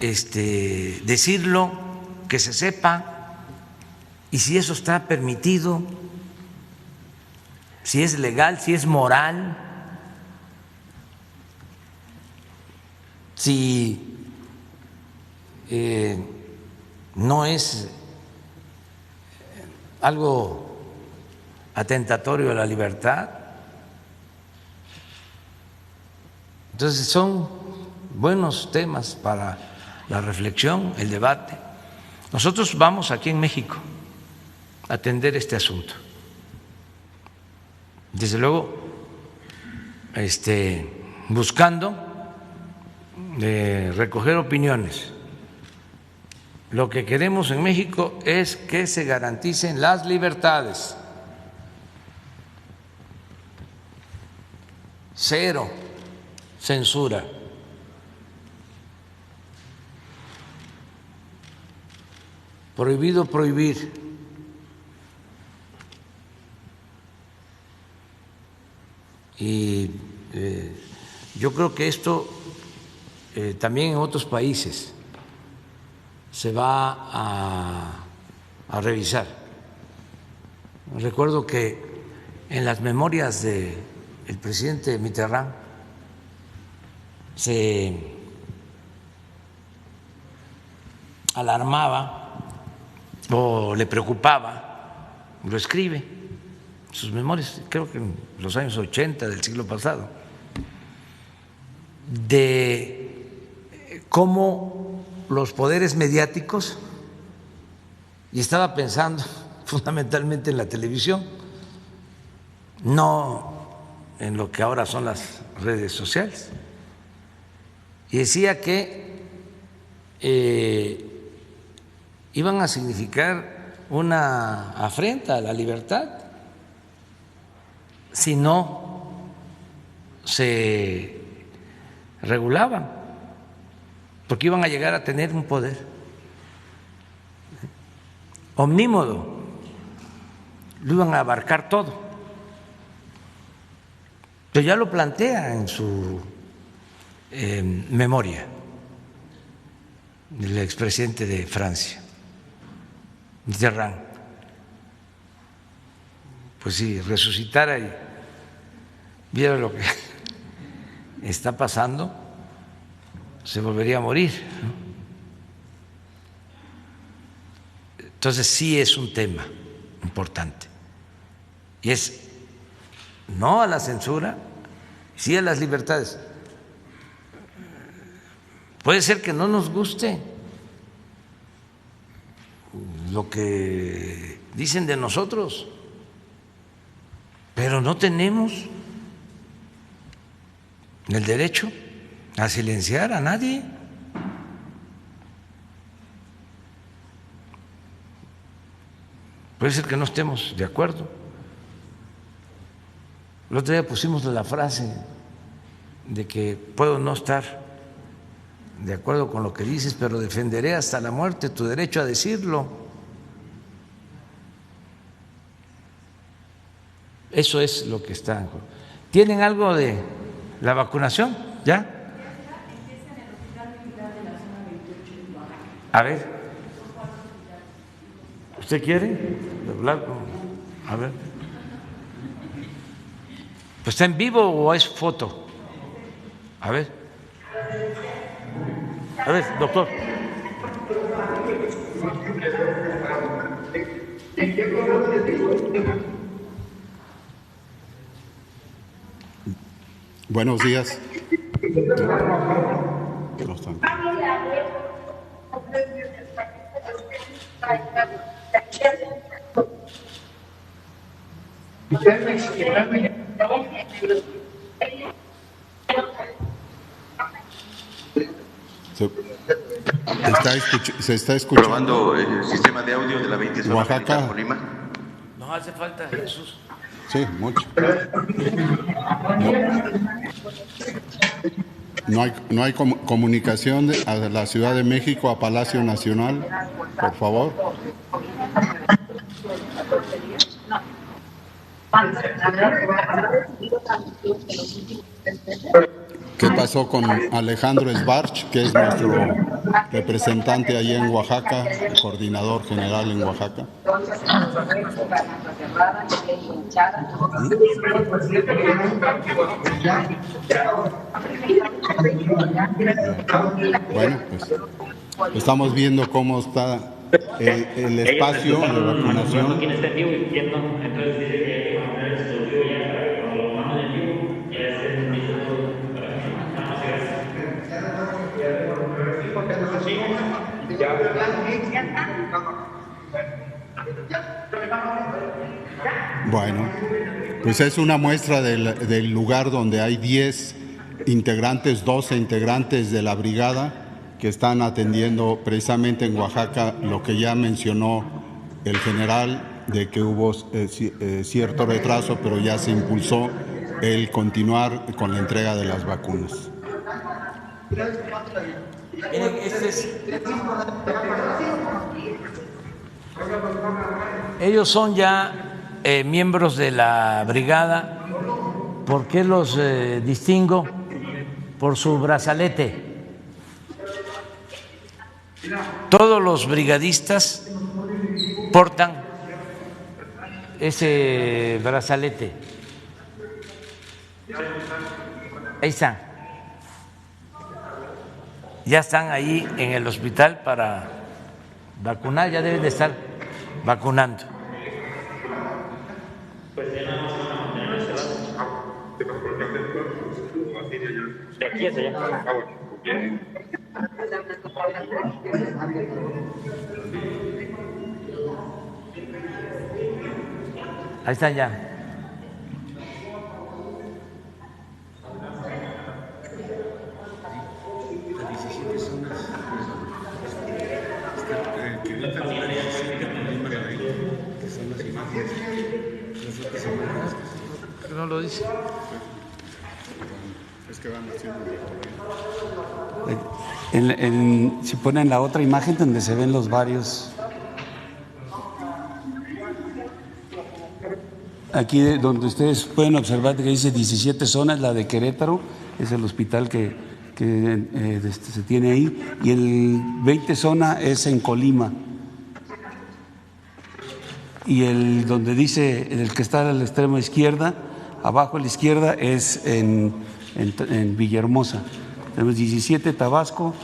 decirlo, que se sepa? Y si eso está permitido, si es legal, si es moral, si no es algo atentatorio a la libertad. Entonces son buenos temas para la reflexión, el debate. Nosotros vamos aquí en México a atender este asunto. Desde luego, buscando recoger opiniones. Lo que queremos en México es que se garanticen las libertades. Cero censura. Prohibido prohibir. Y yo creo que esto también en otros países se va a revisar. Recuerdo que en las memorias del presidente Mitterrand se alarmaba o le preocupaba, lo escribe en sus memorias, creo que en los años 80 del siglo pasado, de cómo los poderes mediáticos, y estaba pensando fundamentalmente en la televisión, no en lo que ahora son las redes sociales, y decía que iban a significar una afrenta a la libertad si no se regulaban, porque iban a llegar a tener un poder omnímodo, lo iban a abarcar todo. Pero ya lo plantea en su memoria el expresidente de Francia, Mitterrand. Pues si resucitara y viera lo que está pasando, se volvería a morir, ¿no? Entonces sí es un tema importante, y es no a la censura, sí a las libertades. Puede ser que no nos guste lo que dicen de nosotros, pero no tenemos el derecho a silenciar a nadie. Puede ser que no estemos de acuerdo. El otro día pusimos la frase de que puedo no estar de acuerdo con lo que dices, pero defenderé hasta la muerte tu derecho a decirlo. Eso es lo que está en juego. ¿Tienen algo de la vacunación? ¿Ya? A ver, ¿usted quiere hablar con? A ver, ¿pues está en vivo o es foto? A ver, doctor. Buenos días. Se está escuchando. Probando el sistema de audio de la 20 zona Oaxaca. Colima. No hace falta, Jesús. Sí, mucho. No hay comunicación a la Ciudad de México, a Palacio Nacional, por favor. ¿Qué pasó con Alejandro Sbarch, que es nuestro representante allá en Oaxaca, coordinador general en Oaxaca? Bueno, pues estamos viendo cómo está el espacio de vacunación. Bueno, pues es una muestra del lugar donde hay 10 integrantes, 12 integrantes de la brigada que están atendiendo precisamente en Oaxaca lo que ya mencionó el general, de que hubo cierto retraso, pero ya se impulsó el continuar con la entrega de las vacunas. Miren, ellos son ya miembros de la brigada. ¿Por qué los distingo? Por su brazalete. Todos los brigadistas portan ese brazalete. Ahí están. Ya están ahí en el hospital para vacunar, ya deben de estar vacunando. De aquí hacia allá. Ahí están ya. No lo dice. Es que van haciendo. Si ponen la otra imagen donde se ven los varios. Aquí donde ustedes pueden observar que dice 17 zonas, la de Querétaro, es el hospital que se tiene ahí, y el 20 zona es en Colima. Y el donde dice, el que está a la extrema izquierda, abajo a la izquierda, es en Villahermosa. Tenemos 17 Tabasco,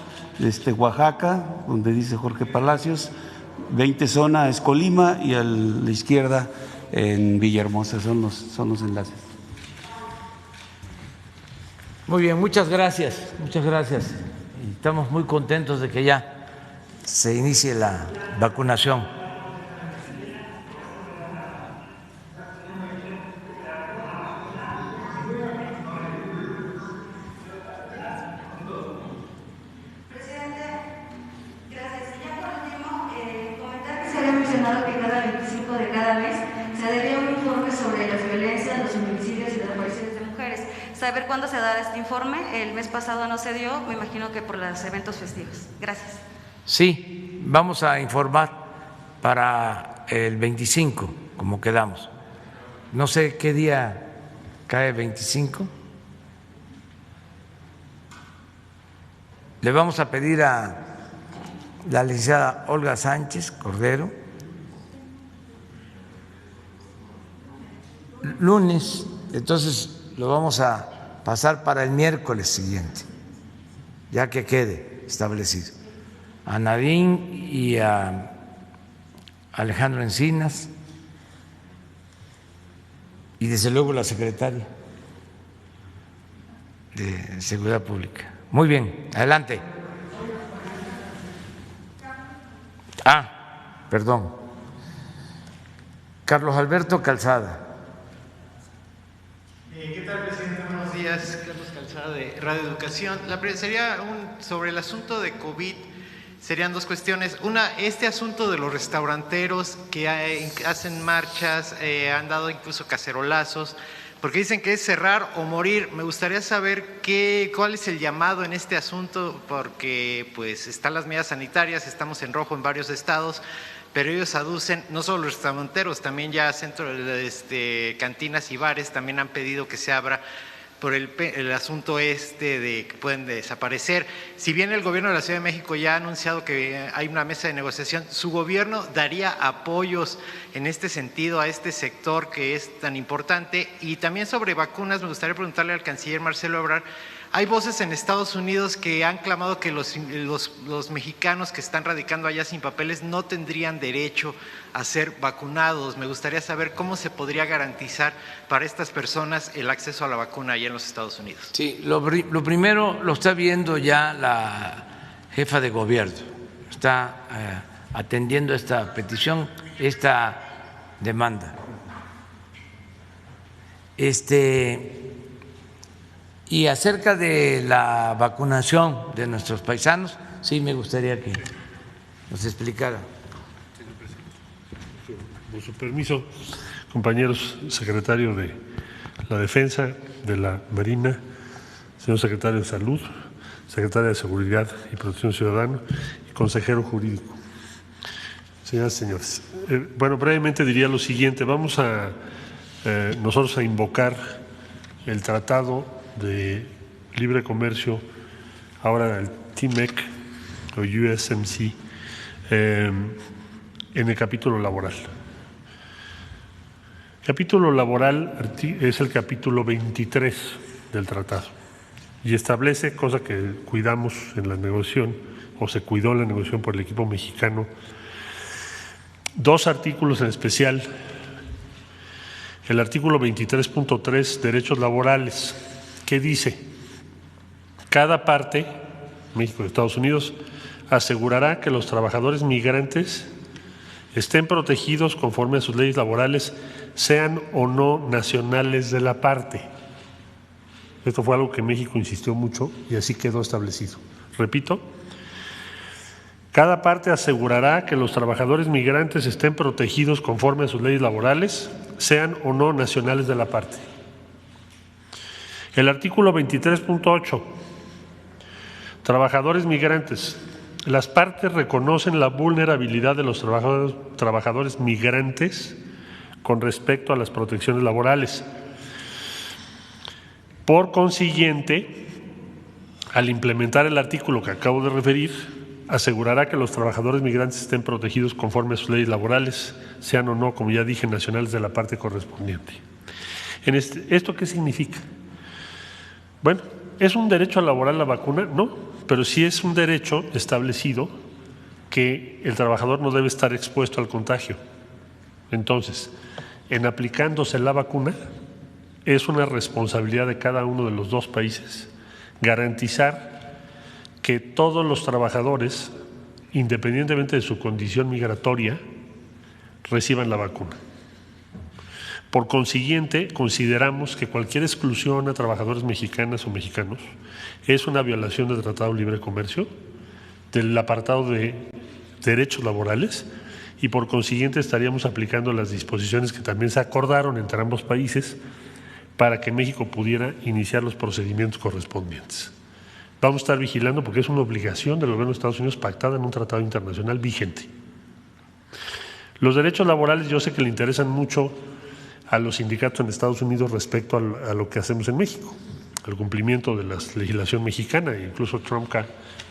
Oaxaca, donde dice Jorge Palacios, 20 zona es Colima, y a la izquierda en Villahermosa. Son los enlaces. Muy bien, muchas gracias, muchas gracias. Estamos muy contentos de que ya se inicie la vacunación. Que cada 25 de cada mes se daría un informe sobre las violencias, los feminicidios y las desapariciones de mujeres. saber cuándo se dará este informe. El mes pasado no se dio, me imagino que por los eventos festivos. Gracias. Sí, vamos a informar para el 25, como quedamos. No sé qué día cae 25. Le vamos a pedir a la licenciada Olga Sánchez Cordero, lunes, entonces lo vamos a pasar para el miércoles siguiente, ya que quede establecido. A Nadine y a Alejandro Encinas y desde luego la secretaria de Seguridad Pública. Muy bien, adelante. Perdón. Carlos Alberto Calzada. ¿Qué tal, presidente? Buenos días. Carlos Calzada de Radio Educación. Sería sobre el asunto de COVID. Serían dos cuestiones. Una, este asunto de los restauranteros que hacen marchas, han dado incluso cacerolazos, porque dicen que es cerrar o morir. Me gustaría saber cuál es el llamado en este asunto, porque pues están las medidas sanitarias, estamos en rojo en varios estados, pero ellos aducen, no solo los restauranteros, también ya centros, cantinas y bares también han pedido que se abra por el asunto de que pueden desaparecer. Si bien el gobierno de la Ciudad de México ya ha anunciado que hay una mesa de negociación, ¿su gobierno daría apoyos en este sentido a este sector que es tan importante? Y también sobre vacunas, me gustaría preguntarle al canciller Marcelo Ebrard. Hay voces en Estados Unidos que han clamado que los mexicanos que están radicando allá sin papeles no tendrían derecho a ser vacunados. Me gustaría saber cómo se podría garantizar para estas personas el acceso a la vacuna allá en los Estados Unidos. Sí, lo primero lo está viendo ya la jefa de gobierno, está atendiendo esta petición, esta demanda. Y acerca de la vacunación de nuestros paisanos, sí me gustaría que nos explicara. Con su permiso, compañeros secretario de la Defensa, de la Marina, señor secretario de Salud, secretaria de Seguridad y Protección Ciudadana y consejero jurídico. Señoras y señores, brevemente diría lo siguiente. Vamos nosotros a invocar el Tratado de Libre Comercio, ahora el TMEC o USMC, en el capítulo laboral. Capítulo laboral es el capítulo 23 del tratado y establece, cosa que cuidamos en la negociación o se cuidó en la negociación por el equipo mexicano, dos artículos en especial. El artículo 23.3, derechos laborales, que dice: cada parte, México y Estados Unidos, asegurará que los trabajadores migrantes estén protegidos conforme a sus leyes laborales, sean o no nacionales de la parte. Esto fue algo que México insistió mucho y así quedó establecido. Repito, cada parte asegurará que los trabajadores migrantes estén protegidos conforme a sus leyes laborales, sean o no nacionales de la parte. El artículo 23.8, trabajadores migrantes. Las partes reconocen la vulnerabilidad de los trabajadores migrantes con respecto a las protecciones laborales. Por consiguiente, al implementar el artículo que acabo de referir, asegurará que los trabajadores migrantes estén protegidos conforme a sus leyes laborales, sean o no, como ya dije, nacionales de la parte correspondiente. ¿Esto qué significa? Bueno, ¿es un derecho laboral la vacuna? No, pero sí es un derecho establecido que el trabajador no debe estar expuesto al contagio. Entonces, en aplicándose la vacuna, es una responsabilidad de cada uno de los dos países garantizar que todos los trabajadores, independientemente de su condición migratoria, reciban la vacuna. Por consiguiente, consideramos que cualquier exclusión a trabajadores mexicanas o mexicanos es una violación del Tratado de Libre Comercio, del apartado de derechos laborales, y por consiguiente estaríamos aplicando las disposiciones que también se acordaron entre ambos países para que México pudiera iniciar los procedimientos correspondientes. Vamos a estar vigilando porque es una obligación del gobierno de Estados Unidos pactada en un tratado internacional vigente. Los derechos laborales yo sé que le interesan mucho a los sindicatos en Estados Unidos respecto a lo que hacemos en México, al cumplimiento de la legislación mexicana. Incluso Trump,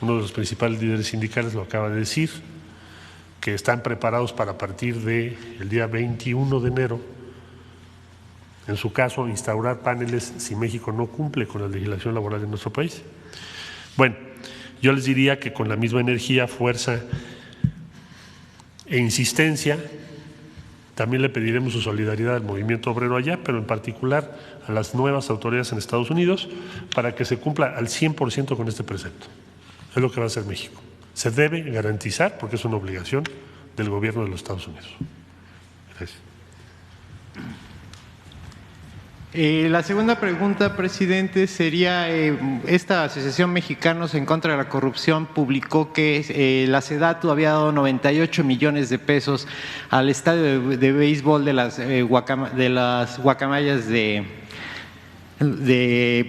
uno de los principales líderes sindicales, lo acaba de decir, que están preparados para a partir del día 21 de enero, en su caso, instaurar paneles si México no cumple con la legislación laboral de nuestro país. Bueno, yo les diría que con la misma energía, fuerza e insistencia, también le pediremos su solidaridad al movimiento obrero allá, pero en particular a las nuevas autoridades en Estados Unidos, para que se cumpla al 100% con este precepto. Es lo que va a hacer México. Se debe garantizar, porque es una obligación del gobierno de los Estados Unidos. Gracias. La segunda pregunta, presidente, sería, esta Asociación Mexicanos en contra de la Corrupción publicó que la SEDATU había dado 98 millones de pesos al estadio de béisbol de las Guacamayas de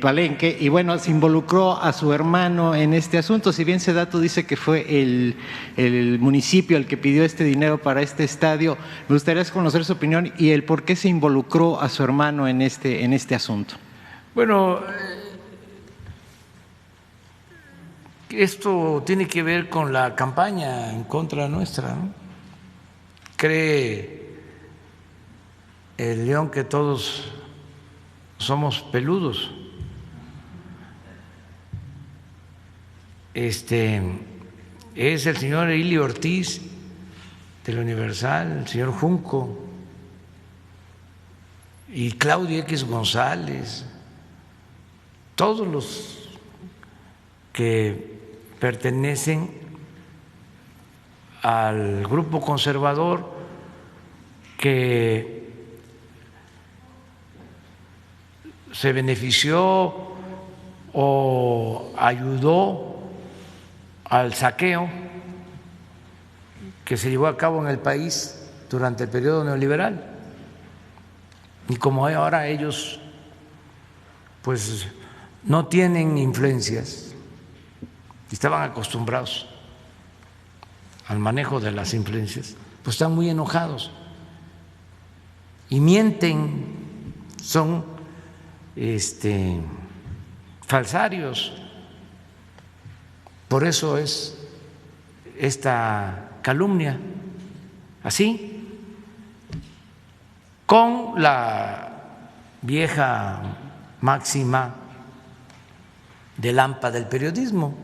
Palenque, y bueno, se involucró a su hermano en este asunto. Si bien SEDATU dice que fue el municipio el que pidió este dinero para este estadio, me gustaría conocer su opinión y el por qué se involucró a su hermano en este asunto. Bueno, esto tiene que ver con la campaña en contra nuestra, ¿no? Cree el león que todos somos peludos. Es el señor Ili Ortiz de la Universal, el señor Junco y Claudio X González, todos los que pertenecen al grupo conservador que se benefició o ayudó al saqueo que se llevó a cabo en el país durante el periodo neoliberal. Y como ahora ellos pues no tienen influencias, estaban acostumbrados al manejo de las influencias, pues están muy enojados y mienten, son falsarios. Por eso es esta calumnia, así, con la vieja máxima del AMPA del periodismo,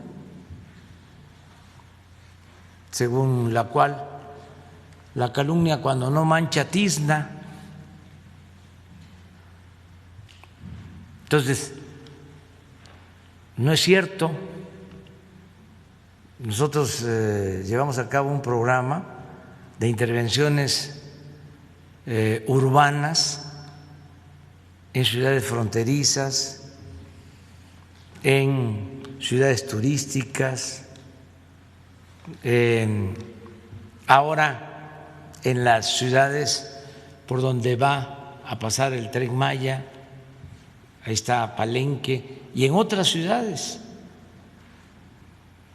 según la cual la calumnia cuando no mancha tizna. Entonces, no es cierto. Nosotros llevamos a cabo un programa de intervenciones urbanas en ciudades fronterizas, en ciudades turísticas, ahora en las ciudades por donde va a pasar el Tren Maya. Ahí está Palenque y en otras ciudades.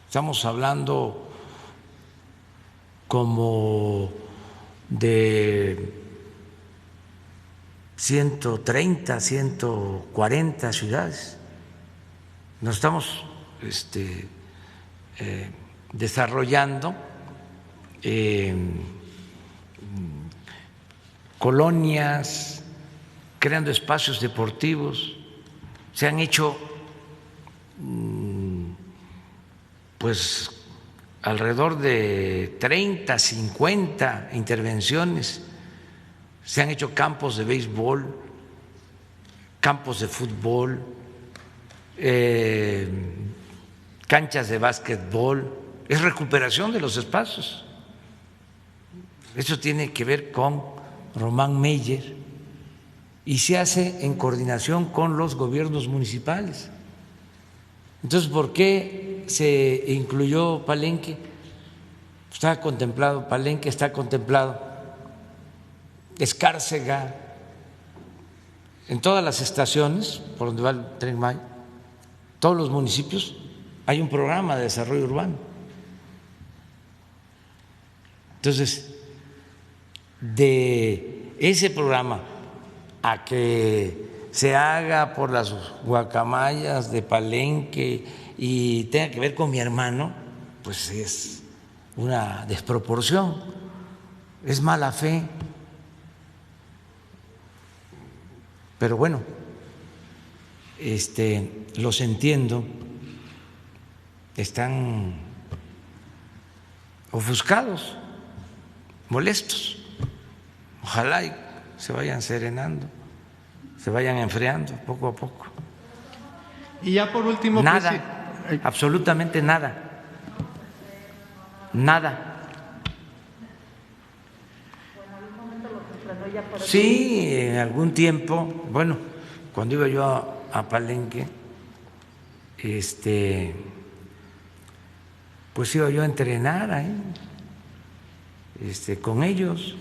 Estamos hablando como de 130, 140 ciudades. Nos estamos desarrollando colonias, creando espacios deportivos. Se han hecho pues alrededor de 30, 50 intervenciones. Se han hecho campos de béisbol, campos de fútbol, canchas de básquetbol. Es recuperación de los espacios. Eso tiene que ver con Román Meyer y se hace en coordinación con los gobiernos municipales. Entonces, ¿por qué se incluyó Palenque? Está contemplado Palenque, está contemplado Escárcega, en todas las estaciones por donde va el Tren Maya, todos los municipios, hay un programa de desarrollo urbano. Entonces, de ese programa a que se haga por las guacamayas de Palenque y tenga que ver con mi hermano, pues es una desproporción, es mala fe. Pero bueno, los entiendo, están ofuscados, molestos. Ojalá y se vayan serenando, se vayan enfriando poco a poco. Y ya por último, nada, absolutamente nada, nada. Sí, en algún tiempo, bueno, cuando iba yo a Palenque, pues iba yo a entrenar ahí, con ellos.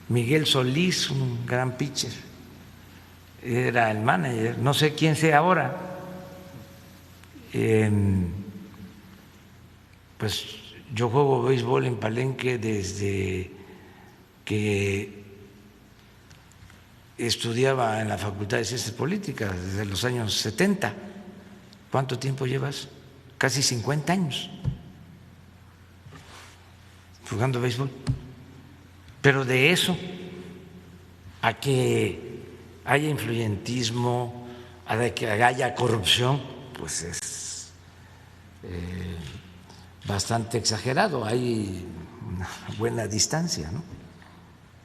Miguel Solís, un gran pitcher, era el manager, no sé quién sea ahora. Pues yo juego béisbol en Palenque desde que estudiaba en la Facultad de Ciencias Políticas, desde los años 70. ¿Cuánto tiempo llevas? Casi 50 años jugando béisbol. Pero de eso a que haya influyentismo, a que haya corrupción, pues es bastante exagerado, hay una buena distancia, ¿no?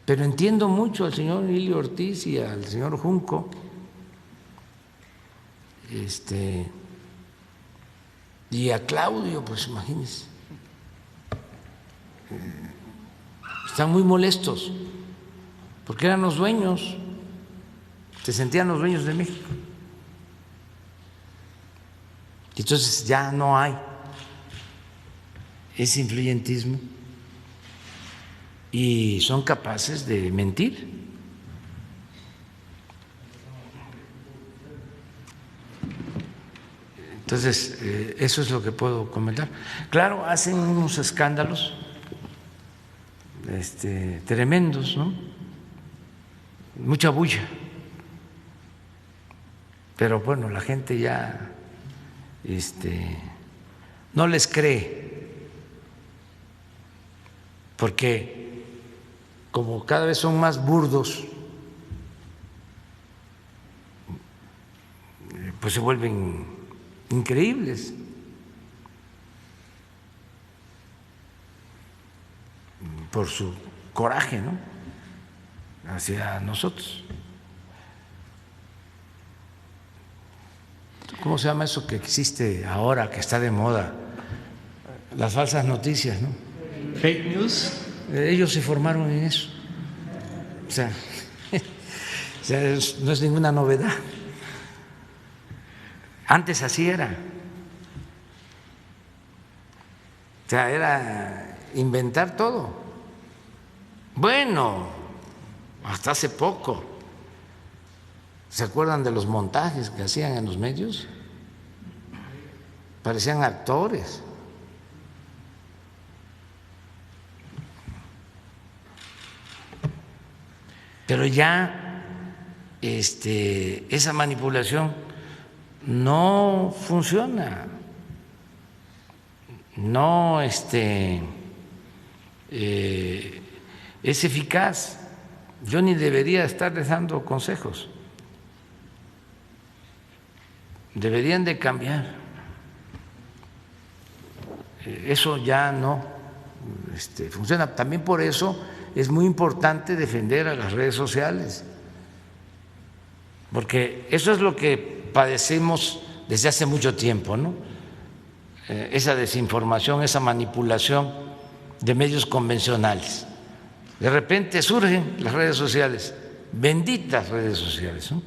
Pero entiendo mucho al señor Ilio Ortiz y al señor Junco, y a Claudio, pues imagínense, están muy molestos porque eran los dueños, se sentían los dueños de México. Entonces ya no hay ese influyentismo y son capaces de mentir. Entonces, eso es lo que puedo comentar. Claro, hacen unos escándalos tremendos, ¿no? Mucha bulla. Pero bueno, la gente ya no les cree, porque como cada vez son más burdos, pues se vuelven increíbles. Por su coraje, ¿no?, hacia nosotros. ¿Cómo se llama eso que existe ahora, que está de moda? Las falsas noticias, ¿no? Fake news. Ellos se formaron en eso. O sea, no es ninguna novedad. Antes así era. O sea, era inventar todo. Bueno, hasta hace poco. ¿Se acuerdan de los montajes que hacían en los medios? Parecían actores. Pero ya esa manipulación no funciona, no es eficaz. Yo ni debería estarles dando consejos. Deberían de cambiar. Eso ya no funciona. También por eso es muy importante defender a las redes sociales, porque eso es lo que padecemos desde hace mucho tiempo, ¿no? Esa desinformación, esa manipulación de medios convencionales. De repente surgen las redes sociales, benditas redes sociales, ¿no?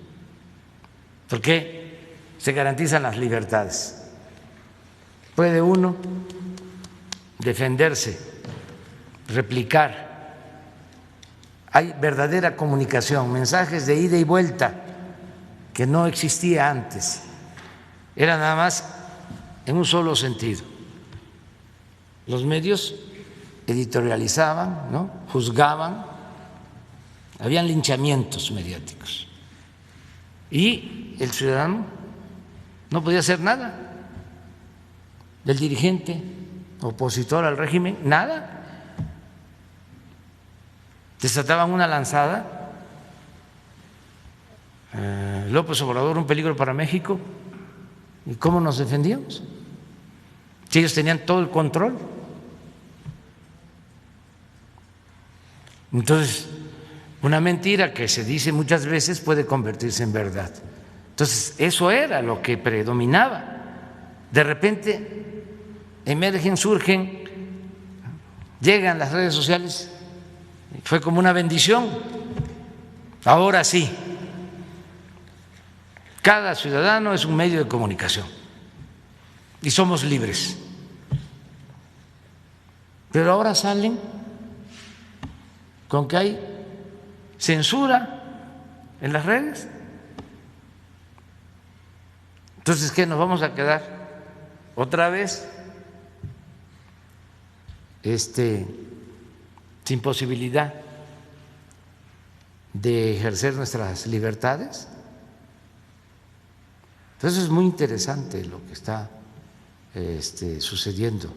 Porque se garantizan las libertades. Puede uno defenderse, replicar. Hay verdadera comunicación, mensajes de ida y vuelta que no existía antes, era nada más en un solo sentido. Los medios editorializaban, ¿no?, juzgaban, habían linchamientos mediáticos y el ciudadano no podía hacer nada. Del dirigente opositor al régimen, nada. Desataban una lanzada. López Obrador, un peligro para México. ¿Y cómo nos defendíamos? Si ellos tenían todo el control. Entonces, una mentira que se dice muchas veces puede convertirse en verdad. Entonces, eso era lo que predominaba. De repente emergen, surgen, llegan las redes sociales, fue como una bendición. Ahora sí, cada ciudadano es un medio de comunicación y somos libres. Pero ahora salen con que hay censura en las redes. Entonces, ¿qué nos vamos a quedar otra vez sin posibilidad de ejercer nuestras libertades? Entonces es muy interesante lo que está sucediendo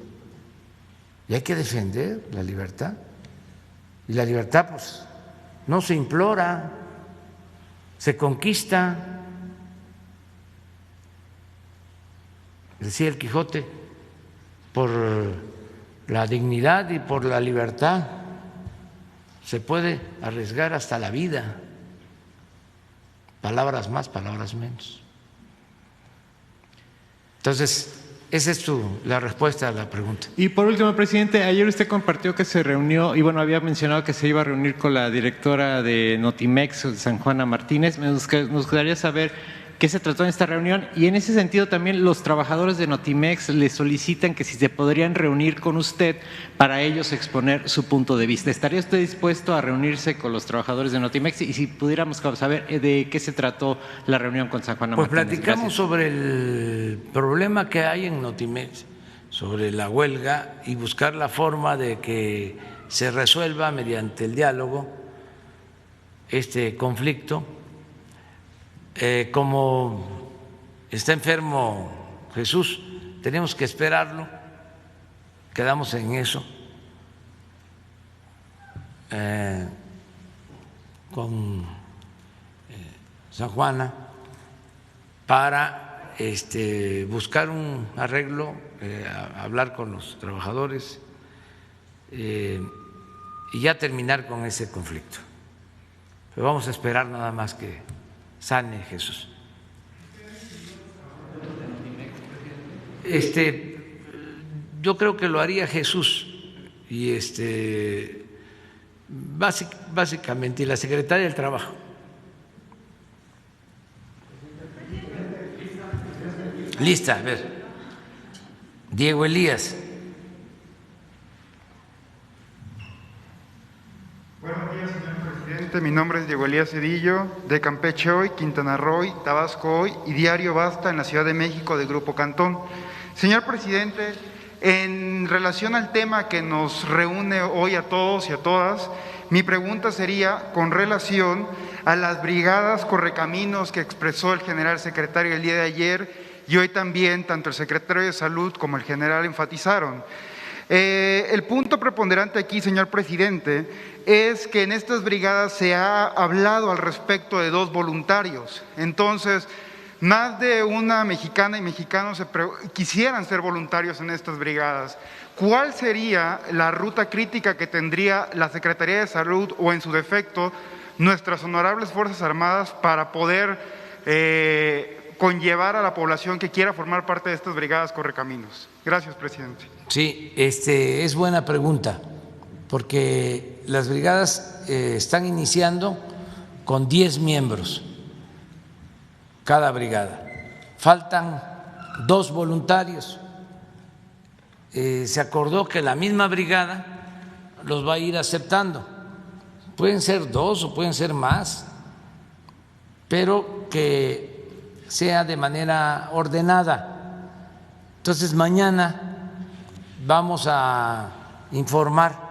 y hay que defender la libertad. Y la libertad pues no se implora, se conquista. Decía el Quijote, por la dignidad y por la libertad se puede arriesgar hasta la vida. Palabras más, palabras menos. Entonces, esa es la respuesta a la pregunta. Y por último, presidente, ayer usted compartió que se reunió, y bueno, había mencionado que se iba a reunir con la directora de Notimex, San Juana Martínez. Nos gustaría saber qué se trató en esta reunión, y en ese sentido también los trabajadores de Notimex le solicitan que si se podrían reunir con usted para ellos exponer su punto de vista. ¿Estaría usted dispuesto a reunirse con los trabajadores de Notimex? Y si pudiéramos saber de qué se trató la reunión con San Juana Martínez. Pues platicamos sobre el problema que hay en Notimex, sobre la huelga, y buscar la forma de que se resuelva mediante el diálogo este conflicto. Como está enfermo Jesús, tenemos que esperarlo, quedamos en eso, con San Juana, para buscar un arreglo, hablar con los trabajadores y ya terminar con ese conflicto. Pero vamos a esperar nada más que sane Jesús. Yo creo que lo haría Jesús y básicamente, y la secretaria del Trabajo. Lista, a ver. Diego Elías. Buenos días, señor presidente. Mi nombre es Diego Elías Cedillo, de Campeche Hoy, Quintana Roo, Tabasco Hoy y Diario Basta en la Ciudad de México, de Grupo Cantón. Señor presidente, en relación al tema que nos reúne hoy a todos y a todas, mi pregunta sería con relación a las brigadas correcaminos que expresó el general secretario el día de ayer, y hoy también tanto el secretario de Salud como el general enfatizaron. El punto preponderante aquí, señor presidente, es que en estas brigadas se ha hablado al respecto de 2 voluntarios. Entonces, más de una mexicana y mexicanos quisieran ser voluntarios en estas brigadas. ¿Cuál sería la ruta crítica que tendría la Secretaría de Salud o, en su defecto, nuestras honorables Fuerzas Armadas para poder conllevar a la población que quiera formar parte de estas brigadas correcaminos? Gracias, presidente. Sí, es buena pregunta, porque las brigadas están iniciando con 10 miembros cada brigada. Faltan 2 voluntarios. Se acordó que la misma brigada los va a ir aceptando. Pueden ser 2 o pueden ser más. pero que sea de manera ordenada. Entonces mañana vamos a informar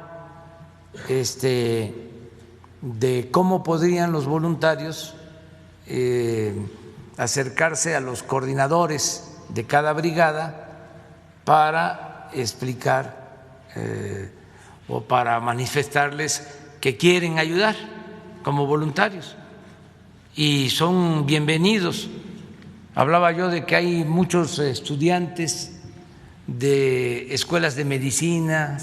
de cómo podrían los voluntarios acercarse a los coordinadores de cada brigada para explicar o para manifestarles que quieren ayudar como voluntarios y son bienvenidos. Hablaba yo de que hay muchos estudiantes de escuelas de medicina,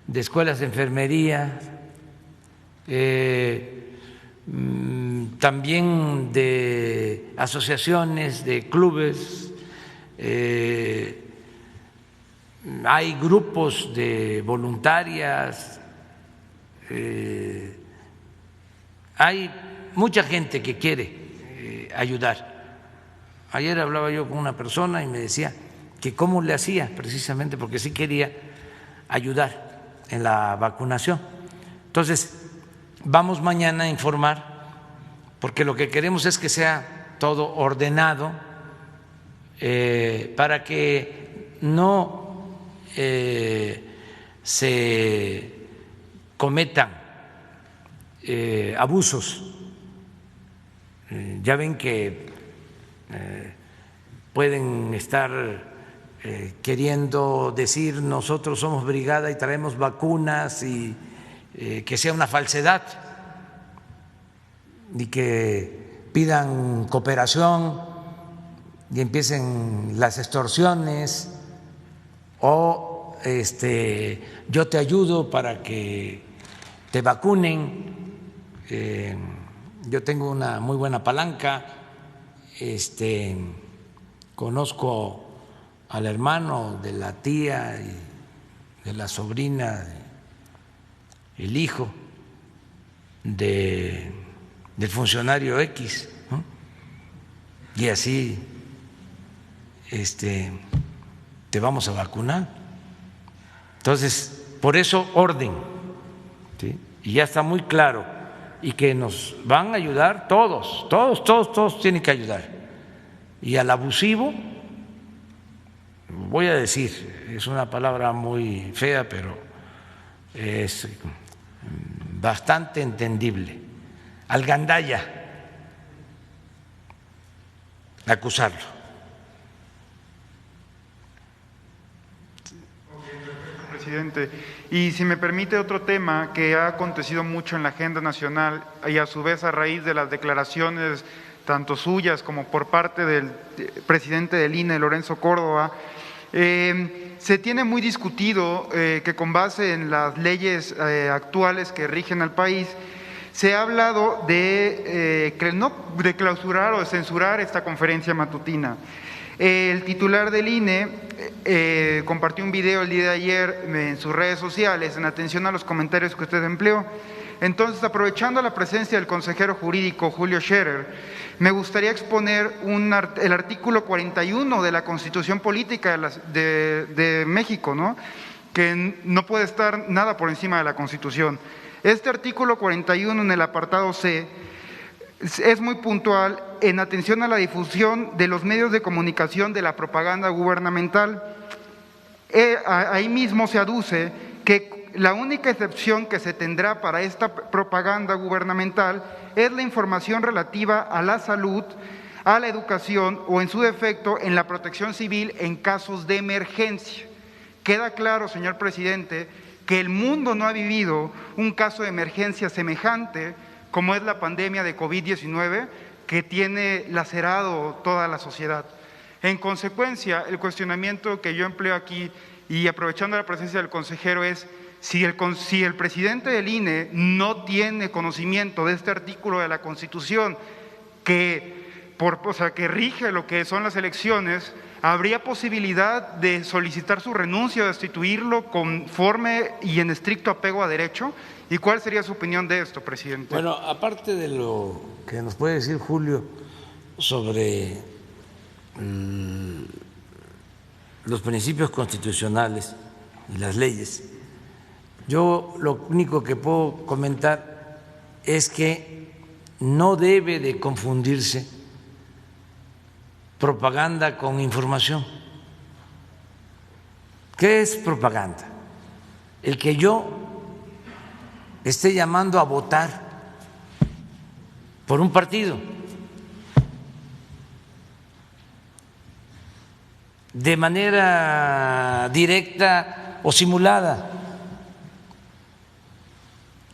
de escuelas de enfermería, también de asociaciones, de clubes, hay grupos de voluntarias, hay mucha gente que quiere ayudar. Ayer hablaba yo con una persona y me decía que cómo le hacía, precisamente porque sí quería ayudar en la vacunación. Entonces, vamos mañana a informar, porque lo que queremos es que sea todo ordenado para que no se cometan abusos. Ya ven que pueden estar queriendo decir nosotros somos brigada y traemos vacunas y que sea una falsedad y que pidan cooperación y empiecen las extorsiones o yo te ayudo para que te vacunen. Yo tengo una muy buena palanca, conozco al hermano de la tía y de la sobrina, el hijo del funcionario X, ¿no? Y así te vamos a vacunar. Entonces, por eso orden, ¿sí? Y ya está muy claro y que nos van a ayudar todos tienen que ayudar. Y al abusivo, voy a decir, es una palabra muy fea, pero es bastante entendible, al gandalla, acusarlo. Presidente, y si me permite otro tema que ha acontecido mucho en la agenda nacional y a su vez a raíz de las declaraciones tanto suyas como por parte del presidente del INE, Lorenzo Córdoba, se tiene muy discutido que con base en las leyes actuales que rigen al país, se ha hablado de clausurar o de censurar esta conferencia matutina. El titular del INE compartió un video el día de ayer en sus redes sociales en atención a los comentarios que usted empleó. Entonces, aprovechando la presencia del consejero jurídico Julio Scherer, me gustaría exponer el artículo 41 de la Constitución Política de México, ¿no? Que no puede estar nada por encima de la Constitución. Este artículo 41 en el apartado C es muy puntual en atención a la difusión de los medios de comunicación de la propaganda gubernamental. Ahí mismo se aduce que la única excepción que se tendrá para esta propaganda gubernamental es la información relativa a la salud, a la educación o, en su defecto, en la protección civil en casos de emergencia. Queda claro, señor presidente, que el mundo no ha vivido un caso de emergencia semejante como es la pandemia de COVID-19 que tiene lacerado toda la sociedad. En consecuencia, el cuestionamiento que yo empleo aquí y aprovechando la presencia del consejero es si el presidente del INE no tiene conocimiento de este artículo de la Constitución que rige lo que son las elecciones, ¿habría posibilidad de solicitar su renuncia o destituirlo conforme y en estricto apego a derecho? ¿Y cuál sería su opinión de esto, presidente? Bueno, aparte de lo que nos puede decir Julio sobre los principios constitucionales y las leyes, yo lo único que puedo comentar es que no debe de confundirse propaganda con información. ¿Qué es propaganda? El que yo esté llamando a votar por un partido de manera directa o simulada.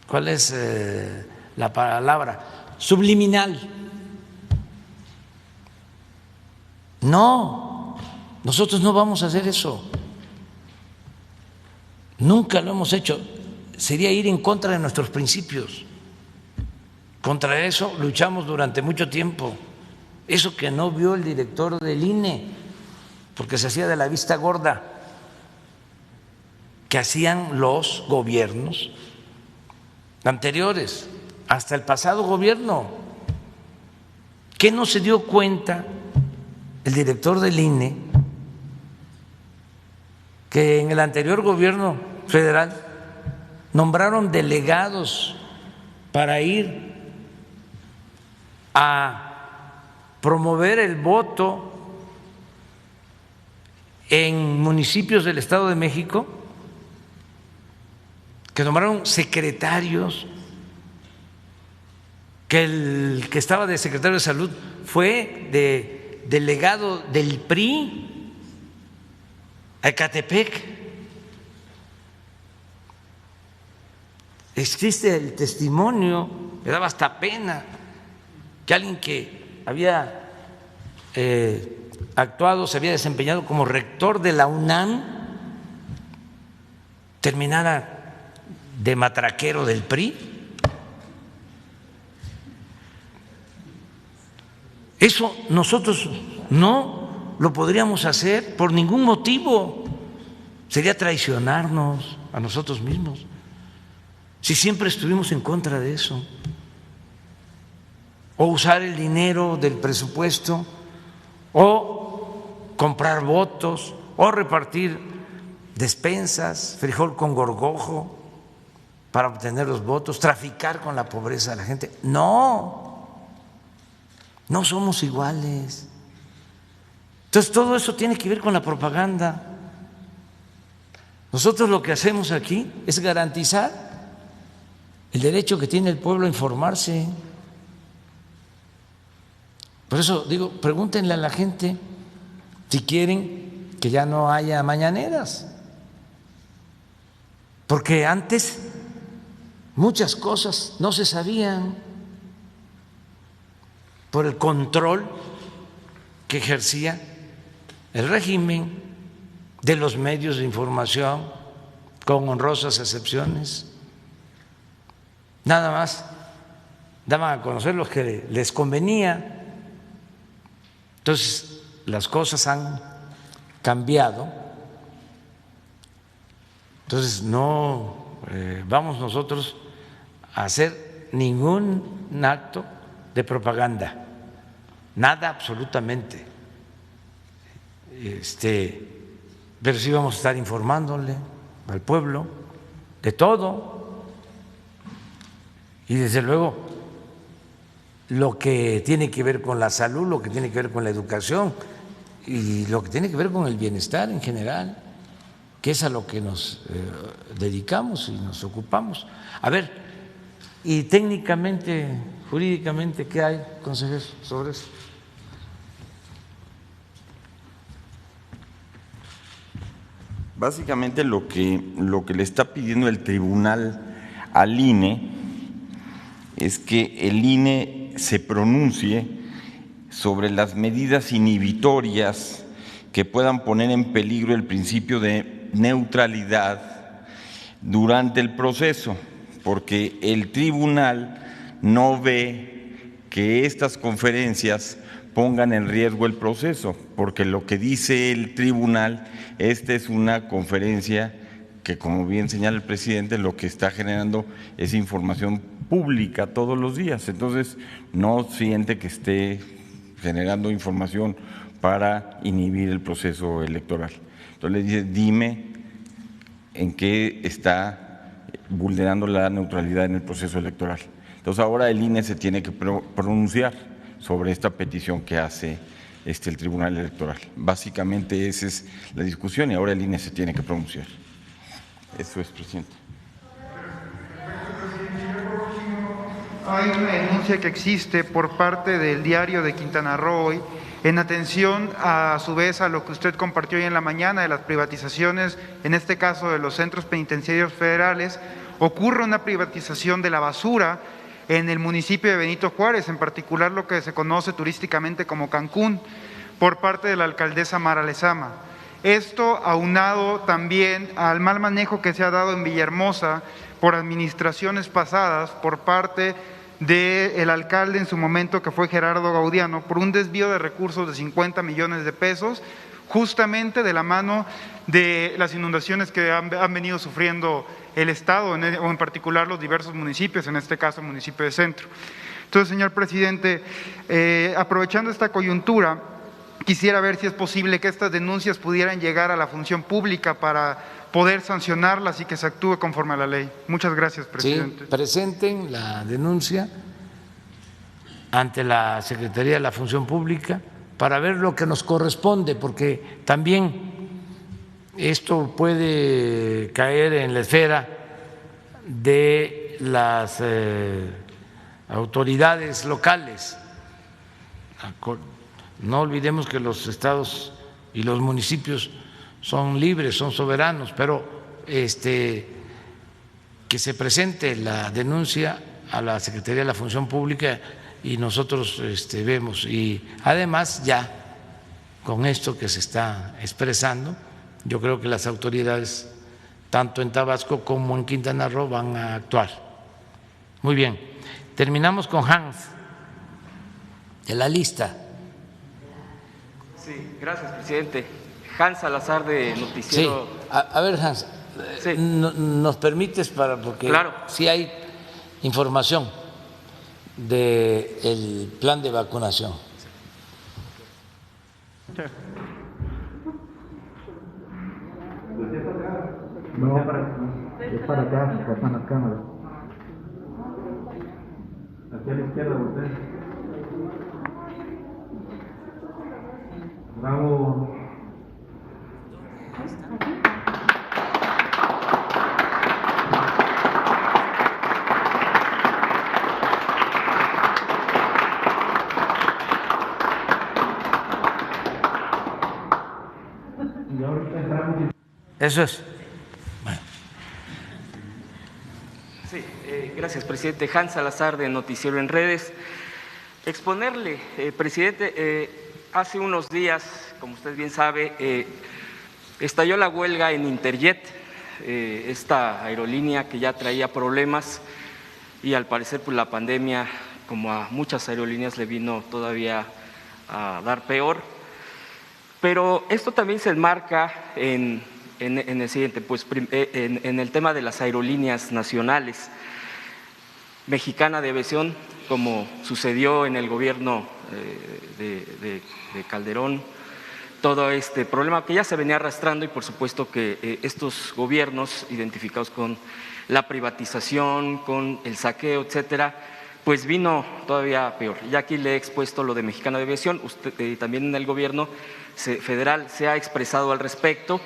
¿Cuál es la palabra? Subliminal. No, nosotros no vamos a hacer eso. Nunca lo hemos hecho. Sería ir en contra de nuestros principios. Contra eso luchamos durante mucho tiempo. Eso que no vio el director del INE, porque se hacía de la vista gorda, que hacían los gobiernos anteriores, hasta el pasado gobierno. ¿Qué no se dio cuenta el director del INE que en el anterior gobierno federal nombraron delegados para ir a promover el voto en municipios del Estado de México, que nombraron secretarios, que el que estaba de secretario de Salud fue de delegado del PRI a Ecatepec? Existe el testimonio, me daba hasta pena que alguien que había actuado, se había desempeñado como rector de la UNAM, terminara de matraquero del PRI. Eso nosotros no lo podríamos hacer por ningún motivo. Sería traicionarnos a nosotros mismos, si siempre estuvimos en contra de eso. O usar el dinero del presupuesto, o comprar votos, o repartir despensas, frijol con gorgojo para obtener los votos, traficar con la pobreza de la gente. No, no somos iguales. Entonces todo eso tiene que ver con la propaganda. Nosotros lo que hacemos aquí es garantizar el derecho que tiene el pueblo a informarse. Por eso digo, pregúntenle a la gente si quieren que ya no haya mañaneras, porque antes muchas cosas no se sabían por el control que ejercía el régimen de los medios de información, con honrosas excepciones. Nada más daban a conocer lo que les convenía. Entonces, las cosas han cambiado. Entonces, no vamos nosotros a hacer ningún acto de propaganda, nada absolutamente. Pero sí vamos a estar informándole al pueblo de todo, y desde luego lo que tiene que ver con la salud, lo que tiene que ver con la educación y lo que tiene que ver con el bienestar en general, que es a lo que nos dedicamos y nos ocupamos. A ver, y técnicamente, jurídicamente, ¿qué hay, consejero, sobre eso? Básicamente lo que le está pidiendo el tribunal al INE es que el INE se pronuncie sobre las medidas inhibitorias que puedan poner en peligro el principio de neutralidad durante el proceso, porque el tribunal no ve que estas conferencias pongan en riesgo el proceso, porque lo que dice el tribunal, esta es una conferencia que, como bien señala el presidente, lo que está generando es información pública todos los días. Entonces, no siente que esté generando información para inhibir el proceso electoral. Entonces, le dice, dime en qué está vulnerando la neutralidad en el proceso electoral. Entonces ahora el INE se tiene que pronunciar sobre esta petición que hace el Tribunal Electoral. Básicamente esa es la discusión y ahora el INE se tiene que pronunciar. Eso es, presidente. Hay una denuncia que existe por parte del Diario de Quintana Roo hoy, en atención a su vez a lo que usted compartió hoy en la mañana de las privatizaciones, en este caso de los centros penitenciarios federales. Ocurre una privatización de la basura en el municipio de Benito Juárez, en particular lo que se conoce turísticamente como Cancún, por parte de la alcaldesa Mara Lezama. Esto aunado también al mal manejo que se ha dado en Villahermosa por administraciones pasadas por parte del alcalde en su momento, que fue Gerardo Gaudiano, por un desvío de recursos de 50 millones de pesos, justamente de la mano de las inundaciones que han venido sufriendo el Estado, o en particular los diversos municipios, en este caso el municipio de Centro. Entonces, señor presidente, aprovechando esta coyuntura, quisiera ver si es posible que estas denuncias pudieran llegar a la función pública para poder sancionarlas y que se actúe conforme a la ley. Muchas gracias, presidente. Sí, presenten la denuncia ante la Secretaría de la Función Pública para ver lo que nos corresponde, porque también esto puede caer en la esfera de las autoridades locales. No olvidemos que los estados y los municipios son libres, son soberanos, pero que se presente la denuncia a la Secretaría de la Función Pública y nosotros vemos. Y además ya con esto que se está expresando, yo creo que las autoridades, tanto en Tabasco como en Quintana Roo, van a actuar. Muy bien, terminamos con Hans, de la lista. Sí, gracias, presidente. Hans Salazar, de Noticiero. Sí, a ver, Hans, sí. ¿Nos permites porque claro, sí hay información del plan de vacunación? No, es para acá, están las cámaras. Aquí a la izquierda, usted. Bravo. Eso es. Bueno. Sí, gracias, presidente. Hans Salazar, de Noticiero en Redes. Exponerle, presidente, hace unos días, como usted bien sabe, estalló la huelga en Interjet, esta aerolínea que ya traía problemas y al parecer pues, la pandemia, como a muchas aerolíneas, le vino todavía a dar peor. Pero esto también se enmarca en el siguiente, pues en el tema de las aerolíneas nacionales. Mexicana de Aviación, como sucedió en el gobierno de Calderón, todo este problema que ya se venía arrastrando y por supuesto que estos gobiernos identificados con la privatización, con el saqueo, etcétera, pues vino todavía peor. Ya aquí le he expuesto lo de Mexicana de Aviación, usted también en el gobierno federal se ha expresado al respecto,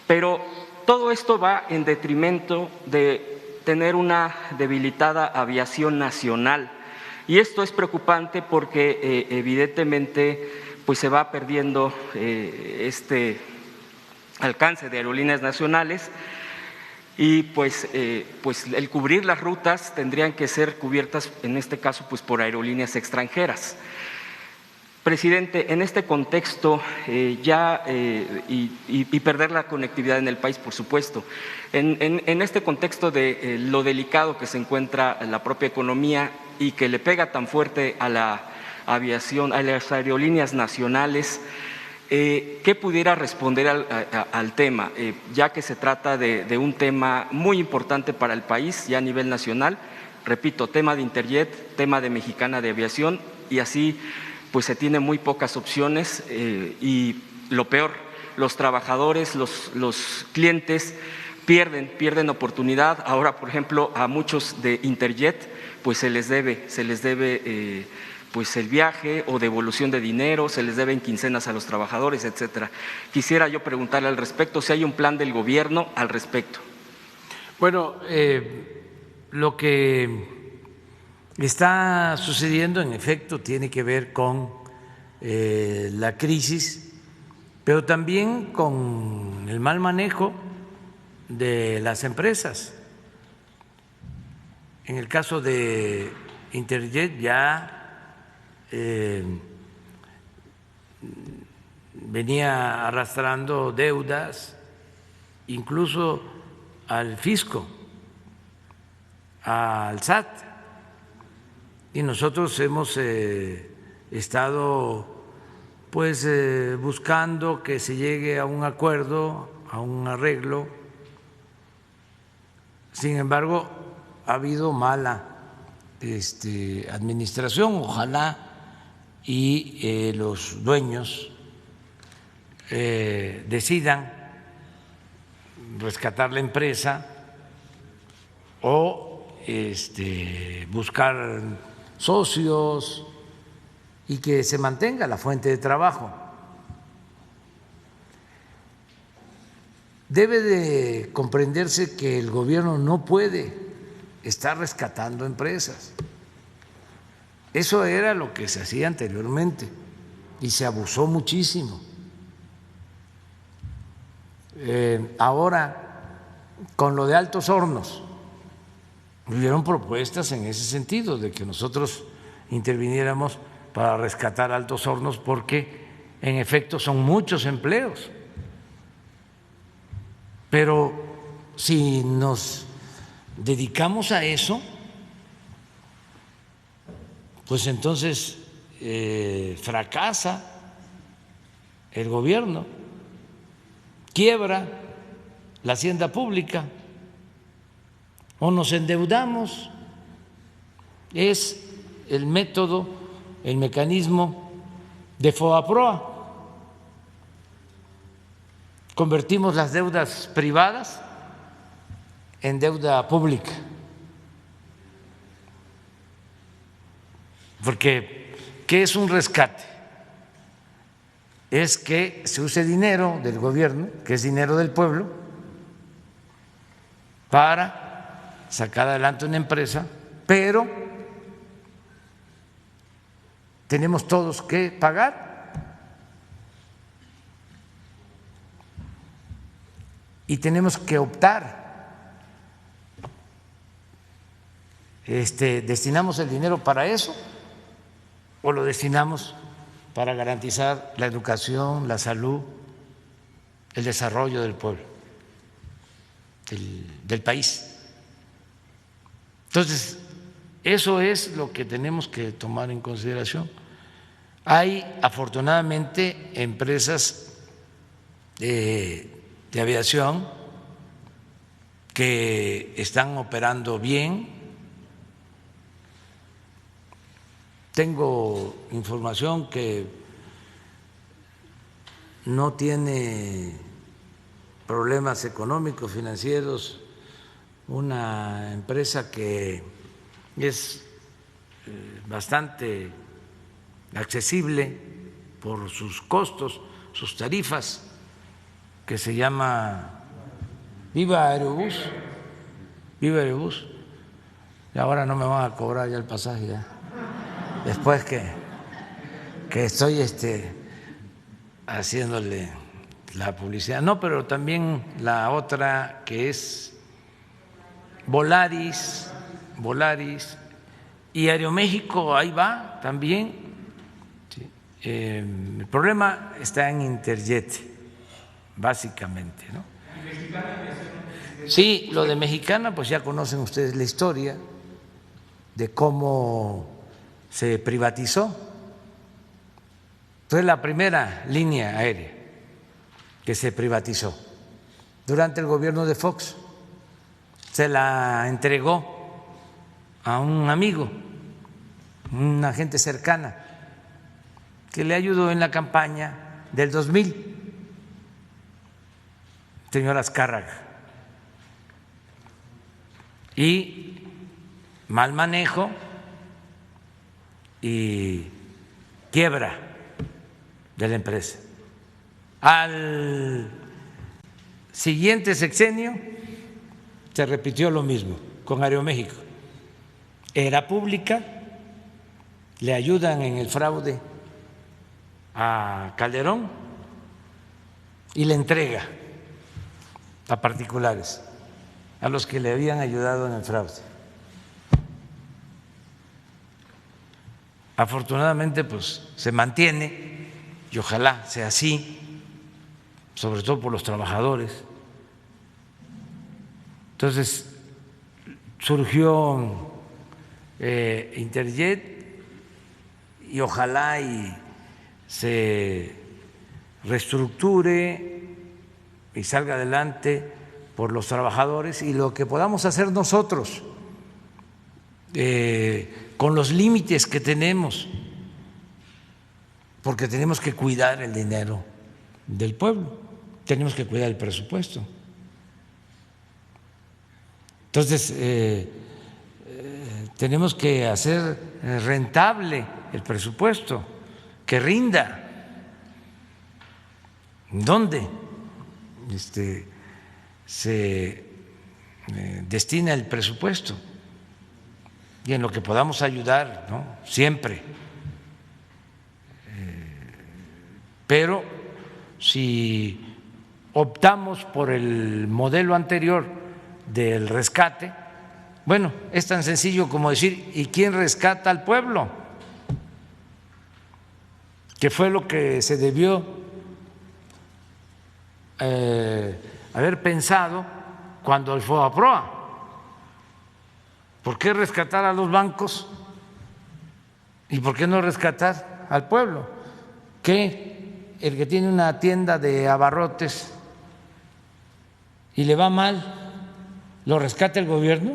pero todo esto va en detrimento de tener una debilitada aviación nacional. Y esto es preocupante porque evidentemente pues se va perdiendo este alcance de aerolíneas nacionales y pues el cubrir las rutas tendrían que ser cubiertas en este caso pues por aerolíneas extranjeras. Presidente, en este contexto y perder la conectividad en el país, por supuesto, en este contexto de lo delicado que se encuentra la propia economía y que le pega tan fuerte a la aviación, a las aerolíneas nacionales, ¿qué pudiera responder al tema? Ya que se trata de un tema muy importante para el país, ya a nivel nacional, repito, tema de Interjet, tema de Mexicana de Aviación, y así pues se tiene muy pocas opciones y lo peor, los trabajadores, los clientes pierden oportunidad. Ahora, por ejemplo, a muchos de Interjet pues se les debe pues el viaje o devolución de dinero, se les deben quincenas a los trabajadores, etcétera. Quisiera yo preguntarle al respecto si hay un plan del gobierno al respecto. Bueno, lo que está sucediendo en efecto tiene que ver con la crisis, pero también con el mal manejo de las empresas. En el caso de Interjet ya venía arrastrando deudas, incluso al fisco, al SAT, y nosotros hemos estado pues buscando que se llegue a un acuerdo, a un arreglo. Sin embargo, ha habido mala administración. Ojalá y los dueños decidan rescatar la empresa o buscar socios y que se mantenga la fuente de trabajo. Debe de comprenderse que el gobierno no puede estar rescatando empresas. Eso era lo que se hacía anteriormente y se abusó muchísimo. Ahora, con lo de Altos Hornos, hubieron propuestas en ese sentido, de que nosotros interviniéramos para rescatar Altos Hornos, porque en efecto son muchos empleos. Pero si nos dedicamos a eso, pues entonces fracasa el gobierno, quiebra la hacienda pública o nos endeudamos. Es el método, el mecanismo de FOBAPROA. Convertimos las deudas privadas en deuda pública, porque ¿qué es un rescate? Es que se use dinero del gobierno, que es dinero del pueblo, para sacar adelante una empresa, pero tenemos todos que pagar. Y tenemos que optar. ¿Destinamos el dinero para eso o lo destinamos para garantizar la educación, la salud, el desarrollo del pueblo, del país? Entonces, eso es lo que tenemos que tomar en consideración. Hay afortunadamente empresas de aviación que están operando bien. Tengo información que no tiene problemas económicos, financieros, una empresa que es bastante accesible por sus costos, sus tarifas, que se llama Viva Aerobús. Viva Aerobús. Y ahora no me van a cobrar ya el pasaje, ya. Después que estoy haciéndole la publicidad. No, pero también la otra que es Volaris, y Aeroméxico, ahí va también. Sí. El problema está en Interjet, básicamente, ¿no? Sí, lo de Mexicana, pues ya conocen ustedes la historia de cómo se privatizó. Fue la primera línea aérea que se privatizó durante el gobierno de Fox. Se la entregó a un amigo, una gente cercana, que le ayudó en la campaña del 2000. Señor Azcárraga, y mal manejo y quiebra de la empresa. Al siguiente sexenio se repitió lo mismo con Aeroméxico. Era pública, le ayudan en el fraude a Calderón y le entrega a particulares, a los que le habían ayudado en el fraude. Afortunadamente, pues se mantiene y ojalá sea así, sobre todo por los trabajadores. Entonces surgió Interjet y ojalá y se reestructure y salga adelante por los trabajadores, y lo que podamos hacer nosotros con los límites que tenemos, porque tenemos que cuidar el dinero del pueblo, tenemos que cuidar el presupuesto. Entonces, tenemos que hacer rentable el presupuesto, que rinda. ¿Dónde se destina el presupuesto? Y en lo que podamos ayudar, ¿no? Siempre. Pero si optamos por el modelo anterior del rescate, bueno, es tan sencillo como decir, ¿y quién rescata al pueblo? Que fue lo que se debió haber pensado cuando el FOBAPROA. ¿Por qué rescatar a los bancos y por qué no rescatar al pueblo? ¿Que el que tiene una tienda de abarrotes y le va mal, lo rescata el gobierno?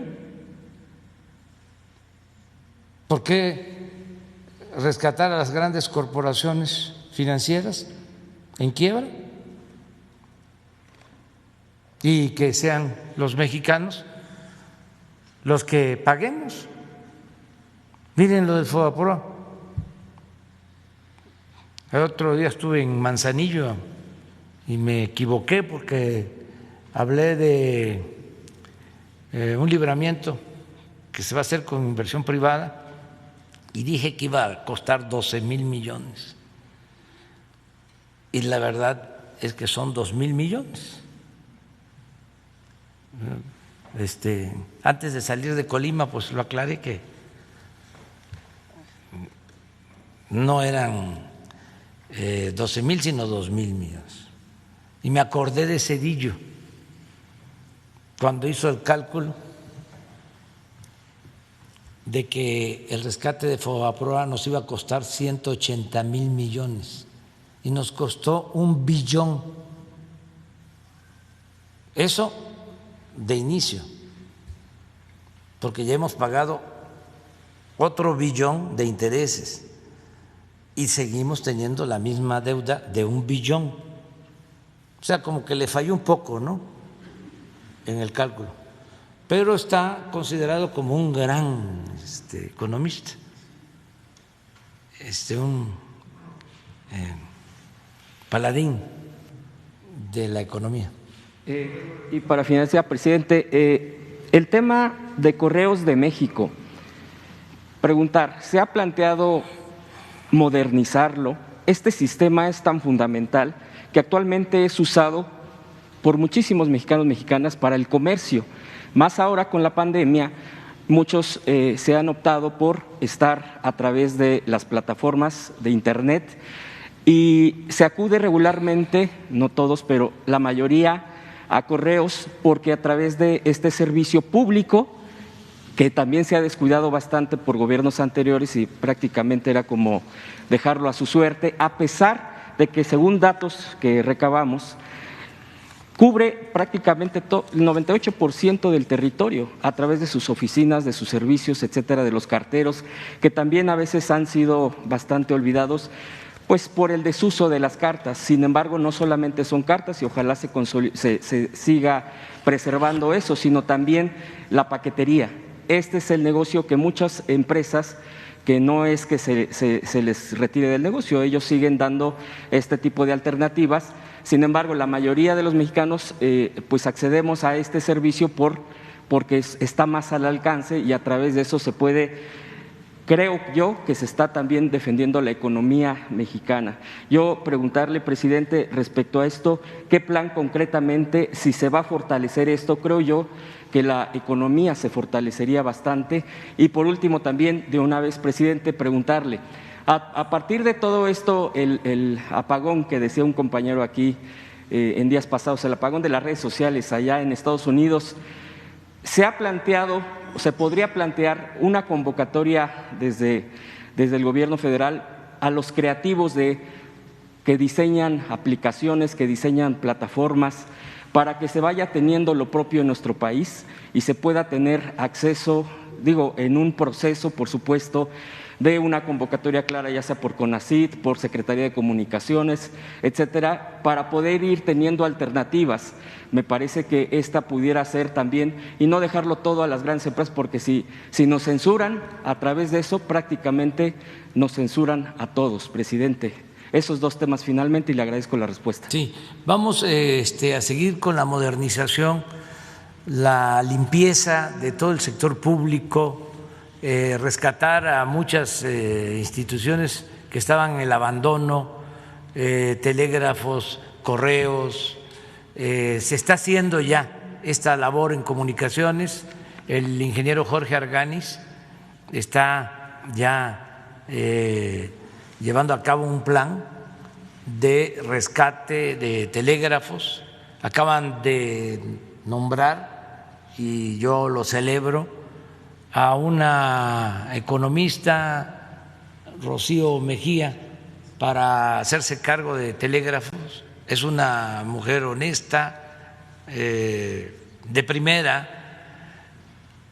¿Por qué rescatar a las grandes corporaciones financieras en quiebra? Y que sean los mexicanos los que paguemos. Miren lo del FOBAPROA. El otro día estuve en Manzanillo y me equivoqué porque hablé de un libramiento que se va a hacer con inversión privada y dije que iba a costar 12,000 millones. Y la verdad es que son 2,000 millones. Antes de salir de Colima, pues lo aclaré que no eran 12,000 sino 2,000 millones. Y me acordé de Zedillo cuando hizo el cálculo de que el rescate de FOBAPROA nos iba a costar 180,000 millones y nos costó 1 billón. Eso de inicio, porque ya hemos pagado otro billón de intereses y seguimos teniendo la misma deuda de 1 billón. O sea, como que le falló un poco, ¿no?, en el cálculo, pero está considerado como un gran economista, un paladín de la economía. Y para finalizar, presidente, el tema de Correos de México, preguntar, ¿se ha planteado modernizarlo? Este sistema es tan fundamental que actualmente es usado por muchísimos mexicanos y mexicanas para el comercio, más ahora con la pandemia. Muchos se han optado por estar a través de las plataformas de Internet y se acude regularmente, no todos, pero la mayoría, a correos, porque a través de este servicio público, que también se ha descuidado bastante por gobiernos anteriores y prácticamente era como dejarlo a su suerte, a pesar de que según datos que recabamos, cubre prácticamente el 98% del territorio a través de sus oficinas, de sus servicios, etcétera, de los carteros, que también a veces han sido bastante olvidados, pues por el desuso de las cartas. Sin embargo, no solamente son cartas y ojalá se siga preservando eso, sino también la paquetería. este es el negocio que muchas empresas, que no es que se les retire del negocio, ellos siguen dando este tipo de alternativas. Sin embargo, la mayoría de los mexicanos pues accedemos a este servicio porque está más al alcance y a través de eso se puede, creo yo, que se está también defendiendo la economía mexicana. Yo preguntarle, presidente, respecto a esto, ¿qué plan concretamente, si se va a fortalecer esto? Creo yo que la economía se fortalecería bastante. Y por último también, de una vez, presidente, preguntarle, a partir de todo esto, el apagón que decía un compañero aquí en días pasados, el apagón de las redes sociales allá en Estados Unidos, ¿se ha planteado, se podría plantear una convocatoria desde el gobierno federal a los creativos que diseñan aplicaciones, que diseñan plataformas, para que se vaya teniendo lo propio en nuestro país y se pueda tener acceso, digo, en un proceso, por supuesto, de una convocatoria clara, ya sea por CONACYT, por Secretaría de Comunicaciones, etcétera, para poder ir teniendo alternativas? Me parece que esta pudiera ser también, y no dejarlo todo a las grandes empresas, porque si nos censuran a través de eso, prácticamente nos censuran a todos, presidente. Esos dos temas finalmente, y le agradezco la respuesta. Sí, vamos a seguir con la modernización, la limpieza de todo el sector público, rescatar a muchas instituciones que estaban en el abandono, telégrafos, correos. Se está haciendo ya esta labor en comunicaciones. El ingeniero Jorge Arganis está ya llevando a cabo un plan de rescate de telégrafos. Acaban de nombrar, y yo lo celebro, a una economista, Rocío Mejía, para hacerse cargo de telégrafos. Es una mujer honesta, de primera.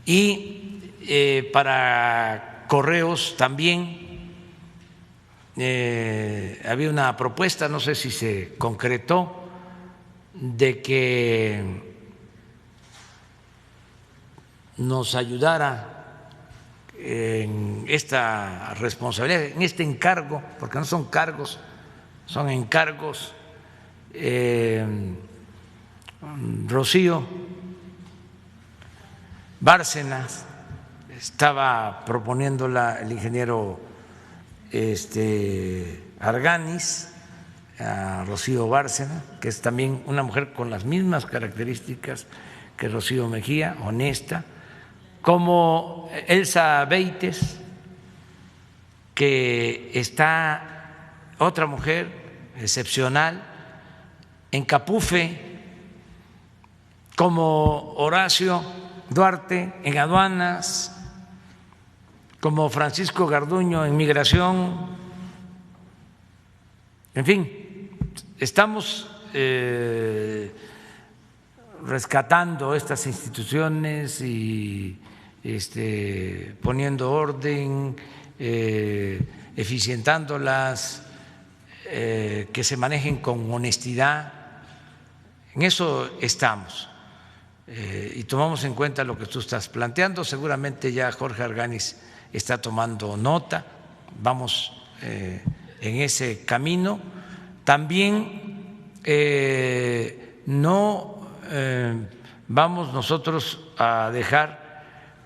Y para correos también había una propuesta, no sé si se concretó, de que nos ayudara en esta responsabilidad, en este encargo, porque no son cargos, son encargos. Rocío Bárcenas estaba proponiéndola el ingeniero Arganis, a Rocío Bárcena, que es también una mujer con las mismas características que Rocío Mejía, honesta, como Elsa Beites, que está otra mujer excepcional, en Capufe, como Horacio Duarte en aduanas, como Francisco Garduño en migración. En fin, estamos rescatando estas instituciones y poniendo orden, eficientándolas, que se manejen con honestidad. En eso estamos. Y tomamos en cuenta lo que tú estás planteando. Seguramente ya Jorge Arganis está tomando nota. Vamos en ese camino. También no vamos nosotros a dejar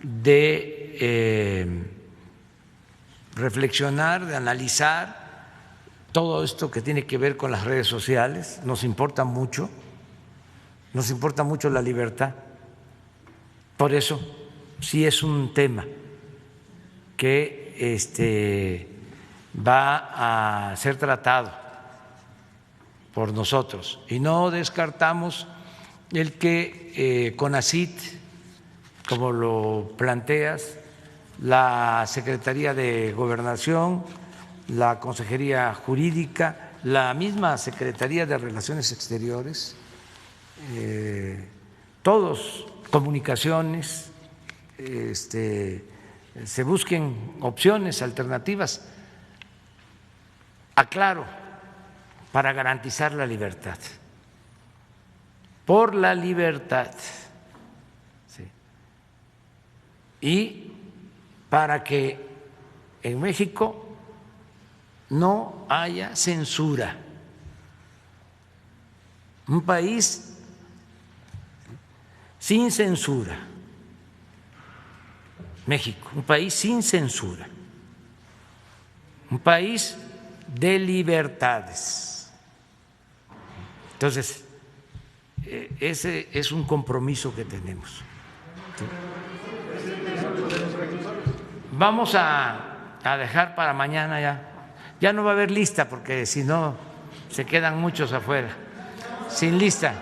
de reflexionar, de analizar todo esto que tiene que ver con las redes sociales. Nos importa mucho la libertad. Por eso sí es un tema que va a ser tratado por nosotros, y no descartamos el que CONACYT, como lo planteas, la Secretaría de Gobernación, la Consejería Jurídica, la misma Secretaría de Relaciones Exteriores, todos, comunicaciones, se busquen opciones alternativas, aclaro, para garantizar la libertad, por la libertad. Sí. y para que en México no haya censura. Un país sin censura. México, un país sin censura. Un país de libertades. Entonces, ese es un compromiso que tenemos. Vamos a dejar para mañana ya. Ya no va a haber lista porque si no se quedan muchos afuera. Sin lista.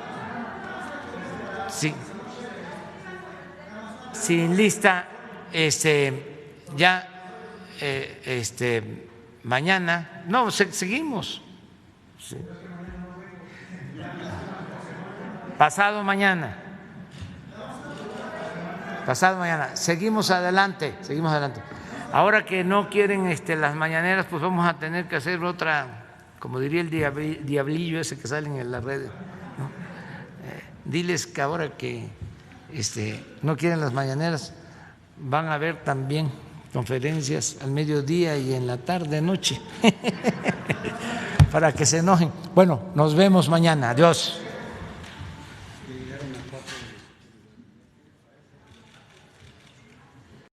Sin lista, ya mañana. No, seguimos. Sí. Pasado mañana. Seguimos adelante. Ahora que no quieren las mañaneras, pues vamos a tener que hacer otra, como diría el diablillo ese que sale en las redes, ¿no? Diles que ahora que no quieren las mañaneras, van a haber también conferencias al mediodía y en la tarde, noche, para que se enojen. Bueno, nos vemos mañana. Adiós.